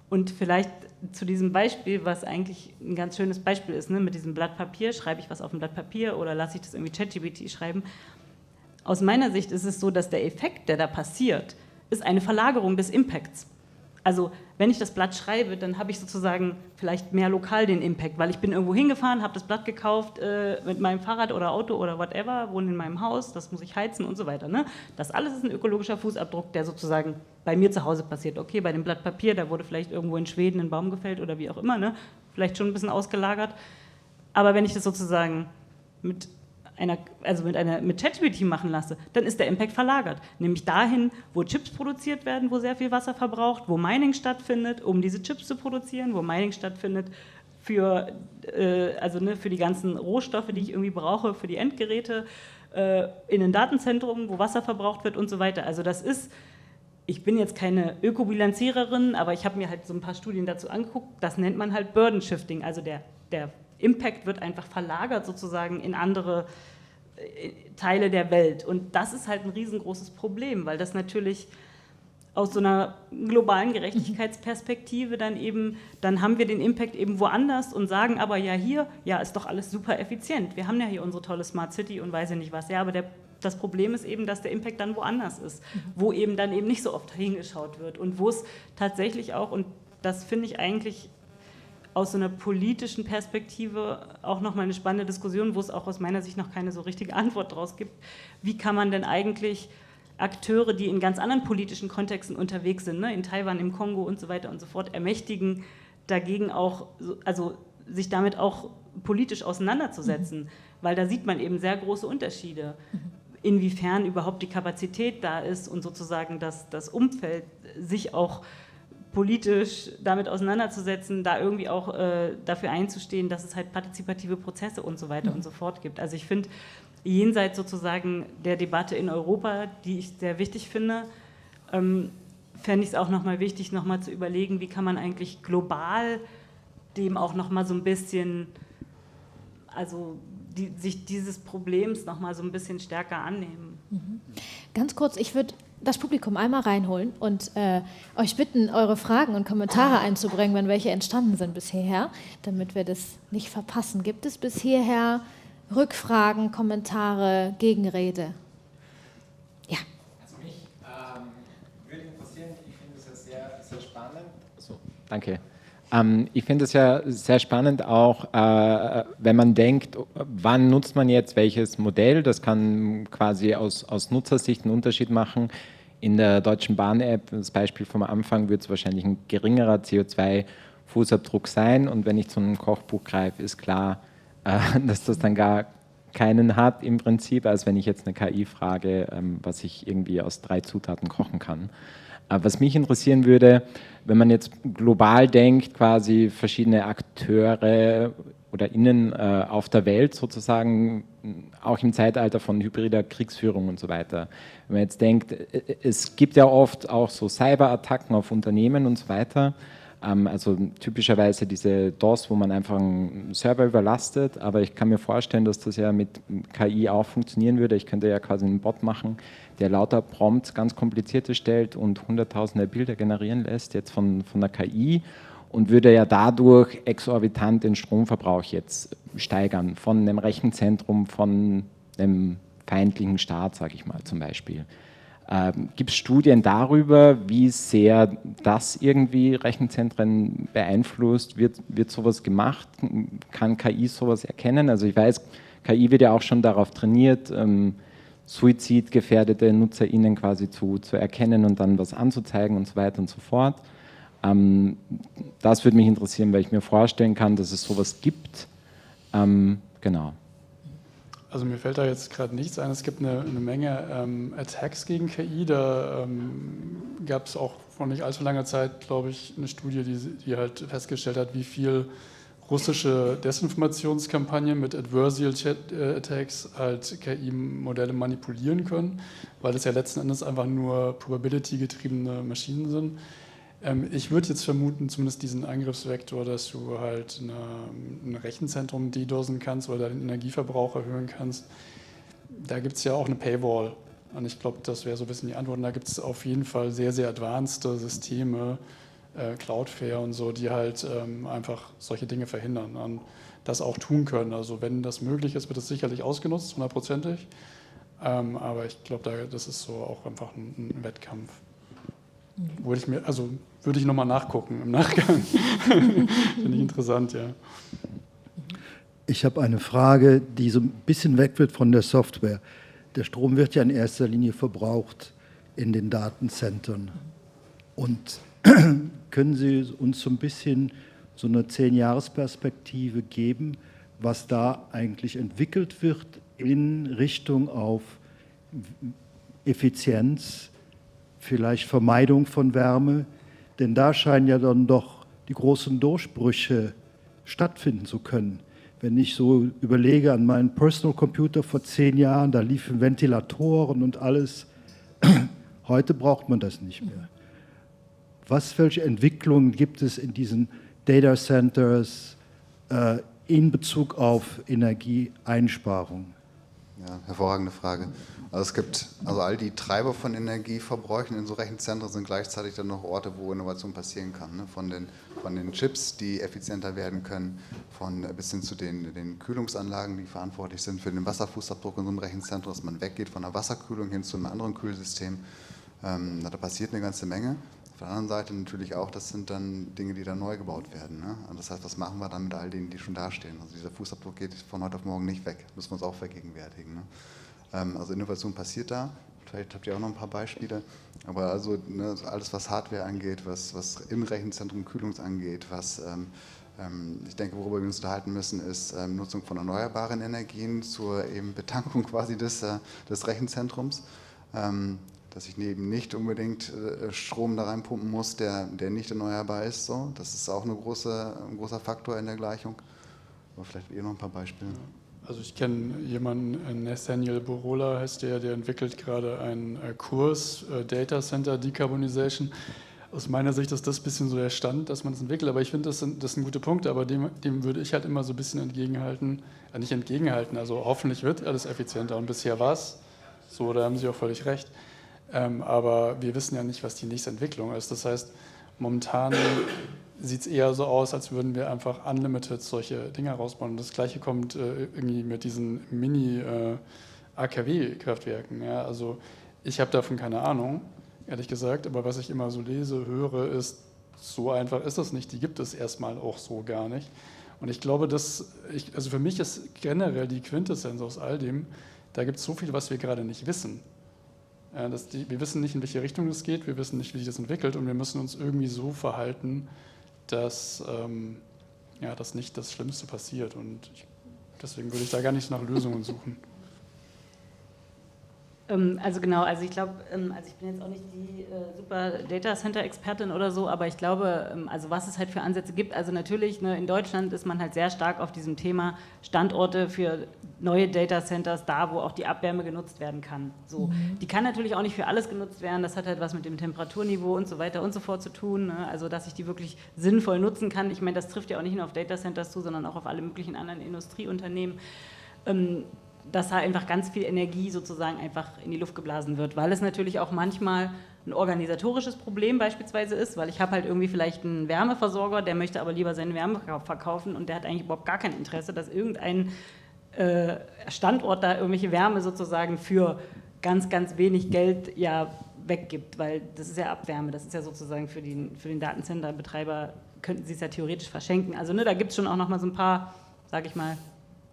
[SPEAKER 3] Und vielleicht zu diesem Beispiel, was eigentlich ein ganz schönes Beispiel ist, ne, mit diesem Blatt Papier, schreibe ich was auf ein Blatt Papier oder lasse ich das irgendwie ChatGPT schreiben. Aus meiner Sicht ist es so, dass der Effekt, der da passiert, ist eine Verlagerung des Impacts. Also wenn ich das Blatt schreibe, dann habe ich sozusagen vielleicht mehr lokal den Impact, weil ich bin irgendwo hingefahren, habe das Blatt gekauft mit meinem Fahrrad oder Auto oder whatever, wohne in meinem Haus, das muss ich heizen und so weiter. Ne? Das alles ist ein ökologischer Fußabdruck, der sozusagen bei mir zu Hause passiert. Okay, bei dem Blatt Papier, da wurde vielleicht irgendwo in Schweden ein Baum gefällt oder wie auch immer, ne? Vielleicht schon ein bisschen ausgelagert. Aber wenn ich das sozusagen mit ChatGPT machen lasse, dann ist der Impact verlagert. Nämlich dahin, wo Chips produziert werden, wo sehr viel Wasser verbraucht, wo Mining stattfindet, um diese Chips zu produzieren, wo Mining stattfindet für die ganzen Rohstoffe, die ich irgendwie brauche, für die Endgeräte, in ein Datenzentrum, wo Wasser verbraucht wird und so weiter. Also das ist, ich bin jetzt keine Ökobilanziererin, aber ich habe mir halt so ein paar Studien dazu angeguckt, das nennt man halt Burden Shifting, also der Impact wird einfach verlagert sozusagen in andere Teile der Welt. Und das ist halt ein riesengroßes Problem, weil das natürlich aus so einer globalen Gerechtigkeitsperspektive dann haben wir den Impact eben woanders und sagen aber ist doch alles super effizient. Wir haben ja hier unsere tolle Smart City und weiß ja nicht was. Ja, aber das Problem ist eben, dass der Impact dann woanders ist, wo dann eben nicht so oft hingeschaut wird und wo es tatsächlich auch, und das finde ich eigentlich aus so einer politischen Perspektive auch nochmal eine spannende Diskussion, wo es auch aus meiner Sicht noch keine so richtige Antwort draus gibt. Wie kann man denn eigentlich Akteure, die in ganz anderen politischen Kontexten unterwegs sind, ne, in Taiwan, im Kongo und so weiter und so fort, ermächtigen, dagegen auch, also sich damit auch politisch auseinanderzusetzen, weil da sieht man eben sehr große Unterschiede, inwiefern überhaupt die Kapazität da ist und sozusagen das Umfeld, sich auch politisch damit auseinanderzusetzen, da irgendwie auch dafür einzustehen, dass es halt partizipative Prozesse und so weiter und so fort gibt. Also ich finde, jenseits sozusagen der Debatte in Europa, die ich sehr wichtig finde, fände ich es auch nochmal wichtig, nochmal zu überlegen, wie kann man eigentlich global dem auch nochmal so ein bisschen, also sich dieses Problems nochmal so ein bisschen stärker annehmen.
[SPEAKER 2] Ganz kurz, ich würde das Publikum einmal reinholen und euch bitten, eure Fragen und Kommentare einzubringen, wenn welche entstanden sind bis hierher, damit wir das nicht verpassen. Gibt es bis hierher Rückfragen, Kommentare, Gegenrede? Ja.
[SPEAKER 6] Also mich würde interessieren, ich finde es ja sehr, sehr spannend. So, danke. Ich finde es ja sehr spannend auch, wenn man denkt, wann nutzt man jetzt welches Modell, das kann quasi aus Nutzersicht einen Unterschied machen. In der Deutschen Bahn-App, das Beispiel vom Anfang, wird es wahrscheinlich ein geringerer CO2-Fußabdruck sein, und wenn ich zu einem Kochbuch greife, ist klar, dass das dann gar keinen hat im Prinzip, als wenn ich jetzt eine KI frage, was ich irgendwie aus 3 Zutaten kochen kann. Was mich interessieren würde, wenn man jetzt global denkt, quasi verschiedene Akteure oder Innen auf der Welt sozusagen, auch im Zeitalter von hybrider Kriegsführung und so weiter. Wenn man jetzt denkt, es gibt ja oft auch so Cyberattacken auf Unternehmen und so weiter, also typischerweise diese DOS, wo man einfach einen Server überlastet, aber ich kann mir vorstellen, dass das ja mit KI auch funktionieren würde. Ich könnte ja quasi einen Bot machen, der lauter Prompts ganz komplizierte stellt und hunderttausende Bilder generieren lässt, jetzt von der KI, und würde ja dadurch exorbitant den Stromverbrauch jetzt steigern, von einem Rechenzentrum, von einem feindlichen Staat, sage ich mal zum Beispiel. Gibt es Studien darüber, wie sehr das irgendwie Rechenzentren beeinflusst? Wird sowas gemacht? Kann KI sowas erkennen? Also ich weiß, KI wird ja auch schon darauf trainiert, suizidgefährdete NutzerInnen quasi zu erkennen und dann was anzuzeigen und so weiter und so fort. Das würde mich interessieren, weil ich mir vorstellen kann, dass es sowas gibt. Genau.
[SPEAKER 5] Also mir fällt da jetzt gerade nichts ein. Es gibt eine Menge Attacks gegen KI. Da gab es auch vor nicht allzu langer Zeit, glaube ich, eine Studie, die halt festgestellt hat, wie viel russische Desinformationskampagnen mit Adversarial Attacks halt KI-Modelle manipulieren können, weil das ja letzten Endes einfach nur Probability-getriebene Maschinen sind. Ich würde jetzt vermuten, zumindest diesen Angriffsvektor, dass du halt ein Rechenzentrum DDoSen kannst oder den Energieverbrauch erhöhen kannst. Da gibt es ja auch eine Paywall. Und ich glaube, das wäre so ein bisschen die Antwort. Und da gibt es auf jeden Fall sehr, sehr advanced Systeme, Cloudflare und so, die halt einfach solche Dinge verhindern und das auch tun können. Also wenn das möglich ist, wird es sicherlich ausgenutzt, 100%. Aber ich glaube, das ist so auch einfach ein Wettkampf. Würde ich nochmal nachgucken im Nachgang. Finde ich interessant, ja.
[SPEAKER 7] Ich habe eine Frage, die so ein bisschen weg wird von der Software. Der Strom wird ja in erster Linie verbraucht in den Datenzentren. Und können Sie uns so ein bisschen so eine 10-Jahres-Perspektive geben, was da eigentlich entwickelt wird in Richtung auf Effizienz, vielleicht Vermeidung von Wärme? Denn da scheinen ja dann doch die großen Durchbrüche stattfinden zu können. Wenn ich so überlege an meinen Personal Computer vor 10 Jahren, da liefen Ventilatoren und alles. Heute braucht man das nicht mehr. Welche Entwicklungen gibt es in diesen Data Centers in Bezug auf Energieeinsparung?
[SPEAKER 4] Ja, hervorragende Frage. Also es gibt, also all die Treiber von Energieverbräuchen in so Rechenzentren sind gleichzeitig dann noch Orte, wo Innovation passieren kann. Ne? Von den Chips, die effizienter werden können, bis hin zu den Kühlungsanlagen, die verantwortlich sind für den Wasserfußabdruck in so einem Rechenzentrum, dass man weggeht von der Wasserkühlung hin zu einem anderen Kühlsystem. Da passiert eine ganze Menge. Auf der anderen Seite natürlich auch, das sind dann Dinge, die dann neu gebaut werden. Ne? Also das heißt, was machen wir dann mit all denen, die schon dastehen? Also dieser Fußabdruck geht von heute auf morgen nicht weg, müssen wir uns auch vergegenwärtigen. Ne? Also Innovation passiert da, vielleicht habt ihr auch noch ein paar Beispiele, aber also ne, alles, was Hardware angeht, was im Rechenzentrum Kühlung angeht, ich denke, worüber wir uns unterhalten müssen, ist Nutzung von erneuerbaren Energien zur eben Betankung quasi des Rechenzentrums. Dass ich eben nicht unbedingt Strom da reinpumpen muss, der nicht erneuerbar ist. So. Das ist auch ein großer Faktor in der Gleichung. Aber vielleicht ihr noch ein paar Beispiele.
[SPEAKER 5] Also ich kenne jemanden, Nathaniel Borola heißt der entwickelt gerade einen Kurs, Data Center Decarbonization. Aus meiner Sicht ist das ein bisschen so der Stand, dass man das entwickelt, aber ich finde, das sind gute Punkte, aber dem würde ich halt immer so ein bisschen nicht entgegenhalten, also hoffentlich wird alles effizienter und bisher war es so, da haben Sie auch völlig recht. Aber wir wissen ja nicht, was die nächste Entwicklung ist. Das heißt, momentan sieht es eher so aus, als würden wir einfach unlimited solche Dinge rausbauen. Und das Gleiche kommt irgendwie mit diesen Mini-AKW-Kraftwerken. Ja? Also ich habe davon keine Ahnung, ehrlich gesagt, aber was ich immer so lese, höre, ist, so einfach ist das nicht. Die gibt es erstmal auch so gar nicht. Und ich glaube, also für mich ist generell die Quintessenz aus all dem, da gibt es so viel, was wir gerade nicht wissen. Wir wissen nicht, in welche Richtung es geht, wir wissen nicht, wie sich das entwickelt und wir müssen uns irgendwie so verhalten, dass nicht das Schlimmste passiert. Und deswegen würde ich da gar nicht nach Lösungen suchen.
[SPEAKER 3] Also genau, also ich glaube, ich bin jetzt auch nicht die super Data Center Expertin oder so, aber ich glaube, also was es halt für Ansätze gibt, also natürlich, ne, in Deutschland ist man halt sehr stark auf diesem Thema Standorte für neue Data Centers da, wo auch die Abwärme genutzt werden kann. So. Die kann natürlich auch nicht für alles genutzt werden, das hat halt was mit dem Temperaturniveau und so weiter und so fort zu tun, ne? Also dass ich die wirklich sinnvoll nutzen kann. Ich meine, das trifft ja auch nicht nur auf Data Centers zu, sondern auch auf alle möglichen anderen Industrieunternehmen. Dass da einfach ganz viel Energie sozusagen einfach in die Luft geblasen wird, weil es natürlich auch manchmal ein organisatorisches Problem beispielsweise ist, weil ich habe halt irgendwie vielleicht einen Wärmeversorger, der möchte aber lieber seine Wärme verkaufen und der hat eigentlich überhaupt gar kein Interesse, dass irgendein Standort da irgendwelche Wärme sozusagen für ganz, ganz wenig Geld ja weggibt, weil das ist ja Abwärme, das ist ja sozusagen für den Datencenterbetreiber, könnten sie es ja theoretisch verschenken. Also ne, da gibt es schon auch nochmal so ein paar, sage ich mal,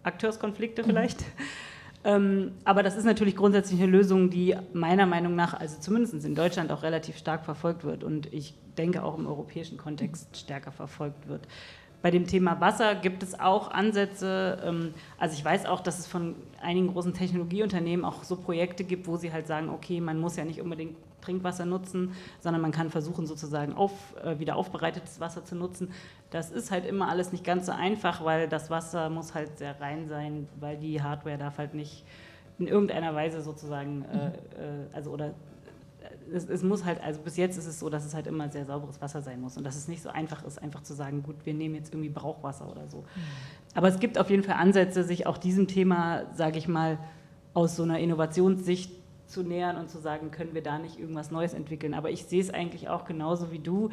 [SPEAKER 3] Akteurskonflikte vielleicht. Aber das ist natürlich grundsätzlich eine Lösung, die meiner Meinung nach, also zumindest in Deutschland auch relativ stark verfolgt wird und ich denke auch im europäischen Kontext stärker verfolgt wird. Bei dem Thema Wasser gibt es auch Ansätze, also ich weiß auch, dass es von einigen großen Technologieunternehmen auch so Projekte gibt, wo sie halt sagen, okay, man muss ja nicht unbedingt Trinkwasser nutzen, sondern man kann versuchen, sozusagen wieder aufbereitetes Wasser zu nutzen. Das ist halt immer alles nicht ganz so einfach, weil das Wasser muss halt sehr rein sein, weil die Hardware darf halt nicht in irgendeiner Weise sozusagen, es muss halt, also bis jetzt ist es so, dass es halt immer sehr sauberes Wasser sein muss und dass es nicht so einfach ist, einfach zu sagen, gut, wir nehmen jetzt irgendwie Brauchwasser oder so. Aber es gibt auf jeden Fall Ansätze, sich auch diesem Thema, sage ich mal, aus so einer Innovationssicht zu nähern und zu sagen, können wir da nicht irgendwas Neues entwickeln. Aber ich sehe es eigentlich auch genauso wie du.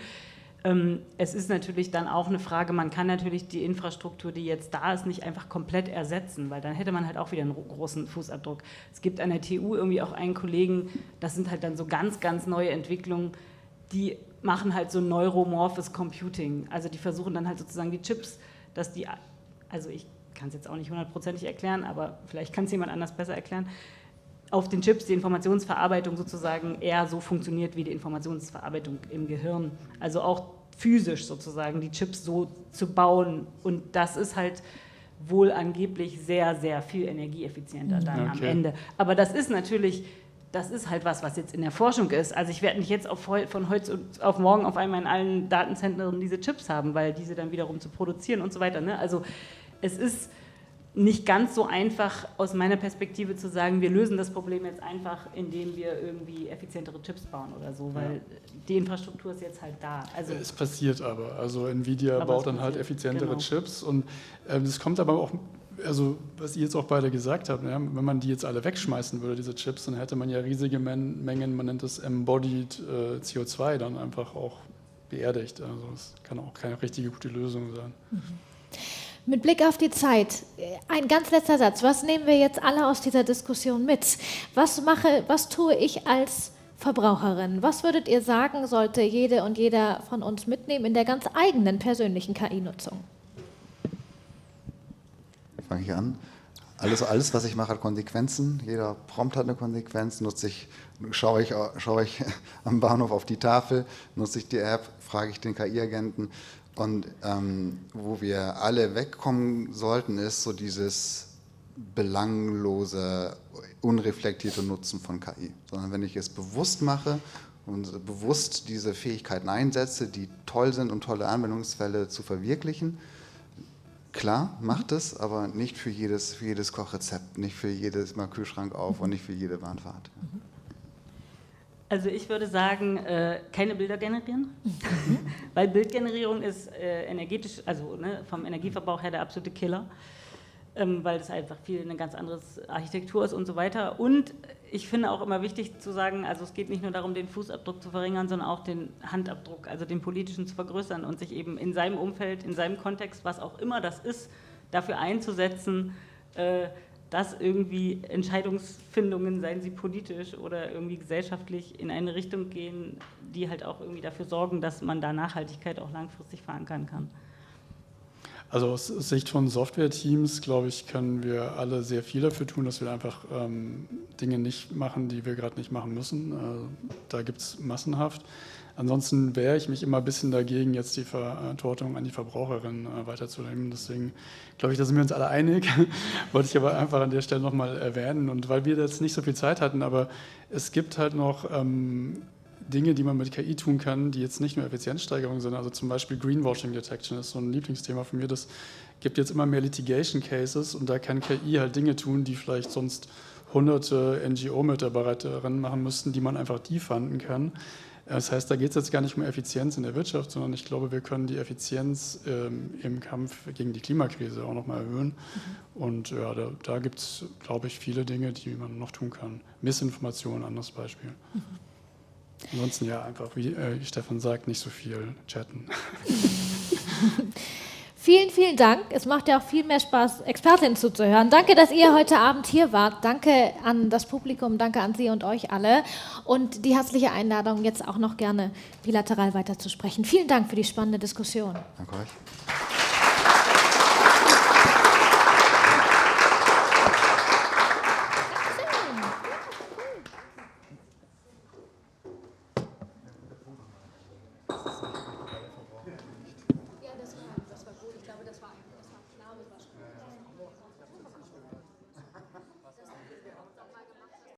[SPEAKER 3] Es ist natürlich dann auch eine Frage, man kann natürlich die Infrastruktur, die jetzt da ist, nicht einfach komplett ersetzen, weil dann hätte man halt auch wieder einen großen Fußabdruck. Es gibt an der TU irgendwie auch einen Kollegen, das sind halt dann so ganz, ganz neue Entwicklungen, die machen halt so neuromorphes Computing. Also die versuchen dann halt sozusagen die Chips, dass die, also ich kann es jetzt auch nicht 100%ig erklären, aber vielleicht kann es jemand anders besser erklären, auf den Chips die Informationsverarbeitung sozusagen eher so funktioniert wie die Informationsverarbeitung im Gehirn. Also auch physisch sozusagen die Chips so zu bauen. Und das ist halt wohl angeblich sehr, sehr viel energieeffizienter dann am Ende. Aber das ist natürlich das ist halt was jetzt in der Forschung ist. Also ich werde nicht jetzt von heute auf morgen auf einmal in allen Datenzentren diese Chips haben, weil diese dann wiederum zu produzieren und so weiter. Ne? Also es ist nicht ganz so einfach aus meiner Perspektive zu sagen, wir lösen das Problem jetzt einfach, indem wir irgendwie effizientere Chips bauen oder so, weil die Infrastruktur ist jetzt halt da. Also
[SPEAKER 5] es passiert aber. Also Nvidia baut dann halt effizientere Chips und das kommt aber auch, also was ihr jetzt auch beide gesagt habt, ja, wenn man die jetzt alle wegschmeißen würde, diese Chips, dann hätte man ja riesige Mengen, man nennt das Embodied CO2 dann einfach auch beerdigt. Also das kann auch keine richtige gute Lösung sein.
[SPEAKER 2] Mit Blick auf die Zeit, ein ganz letzter Satz. Was nehmen wir jetzt alle aus dieser Diskussion mit? Was tue ich als Verbraucherin? Was würdet ihr sagen, sollte jede und jeder von uns mitnehmen in der ganz eigenen persönlichen KI-Nutzung?
[SPEAKER 4] Fange ich an. Alles, was ich mache, hat Konsequenzen. Jeder Prompt hat eine Konsequenz. Schaue ich am Bahnhof auf die Tafel, nutze ich die App, frage ich den KI-Agenten. Und wo wir alle wegkommen sollten, ist so dieses belanglose, unreflektierte Nutzen von KI. Sondern wenn ich es bewusst mache und bewusst diese Fähigkeiten einsetze, die toll sind und tolle Anwendungsfälle zu verwirklichen, klar, macht es, aber nicht für jedes Kochrezept, nicht für jedes Mal Kühlschrank auf und nicht für jede Bahnfahrt.
[SPEAKER 3] Also ich würde sagen, keine Bilder generieren, weil Bildgenerierung ist energetisch, also vom Energieverbrauch her der absolute Killer, weil das einfach eine ganz andere Architektur ist und so weiter. Und ich finde auch immer wichtig zu sagen, also es geht nicht nur darum, den Fußabdruck zu verringern, sondern auch den Handabdruck, also den politischen zu vergrößern und sich eben in seinem Umfeld, in seinem Kontext, was auch immer das ist, dafür einzusetzen, dass irgendwie Entscheidungsfindungen, seien sie politisch oder irgendwie gesellschaftlich, in eine Richtung gehen, die halt auch irgendwie dafür sorgen, dass man da Nachhaltigkeit auch langfristig verankern kann.
[SPEAKER 5] Also aus Sicht von Software-Teams, glaube ich, können wir alle sehr viel dafür tun, dass wir einfach Dinge nicht machen, die wir gerade nicht machen müssen. Da gibt es massenhaft. Ansonsten wehre ich mich immer ein bisschen dagegen, jetzt die Verantwortung an die Verbraucherin weiterzunehmen. Deswegen glaube ich, da sind wir uns alle einig. Wollte ich aber einfach an der Stelle nochmal erwähnen. Und weil wir jetzt nicht so viel Zeit hatten, aber es gibt halt noch Dinge, die man mit KI tun kann, die jetzt nicht nur Effizienzsteigerung sind. Also zum Beispiel Greenwashing Detection ist so ein Lieblingsthema von mir. Das gibt jetzt immer mehr Litigation Cases und da kann KI halt Dinge tun, die vielleicht sonst hunderte NGO-Mitarbeiterinnen machen müssten, die man einfach defunden kann. Das heißt, da geht es jetzt gar nicht um Effizienz in der Wirtschaft, sondern ich glaube, wir können die Effizienz im Kampf gegen die Klimakrise auch nochmal erhöhen. Und ja, da gibt es, glaube ich, viele Dinge, die man noch tun kann. Missinformation, anderes Beispiel. Ansonsten ja, einfach, wie Stefan sagt, nicht so viel chatten.
[SPEAKER 2] Vielen, vielen Dank. Es macht ja auch viel mehr Spaß, Expertinnen zuzuhören. Danke, dass ihr heute Abend hier wart. Danke an das Publikum, danke an Sie und euch alle. Und die herzliche Einladung, jetzt auch noch gerne bilateral weiterzusprechen. Vielen Dank für die spannende Diskussion.
[SPEAKER 4] Danke euch.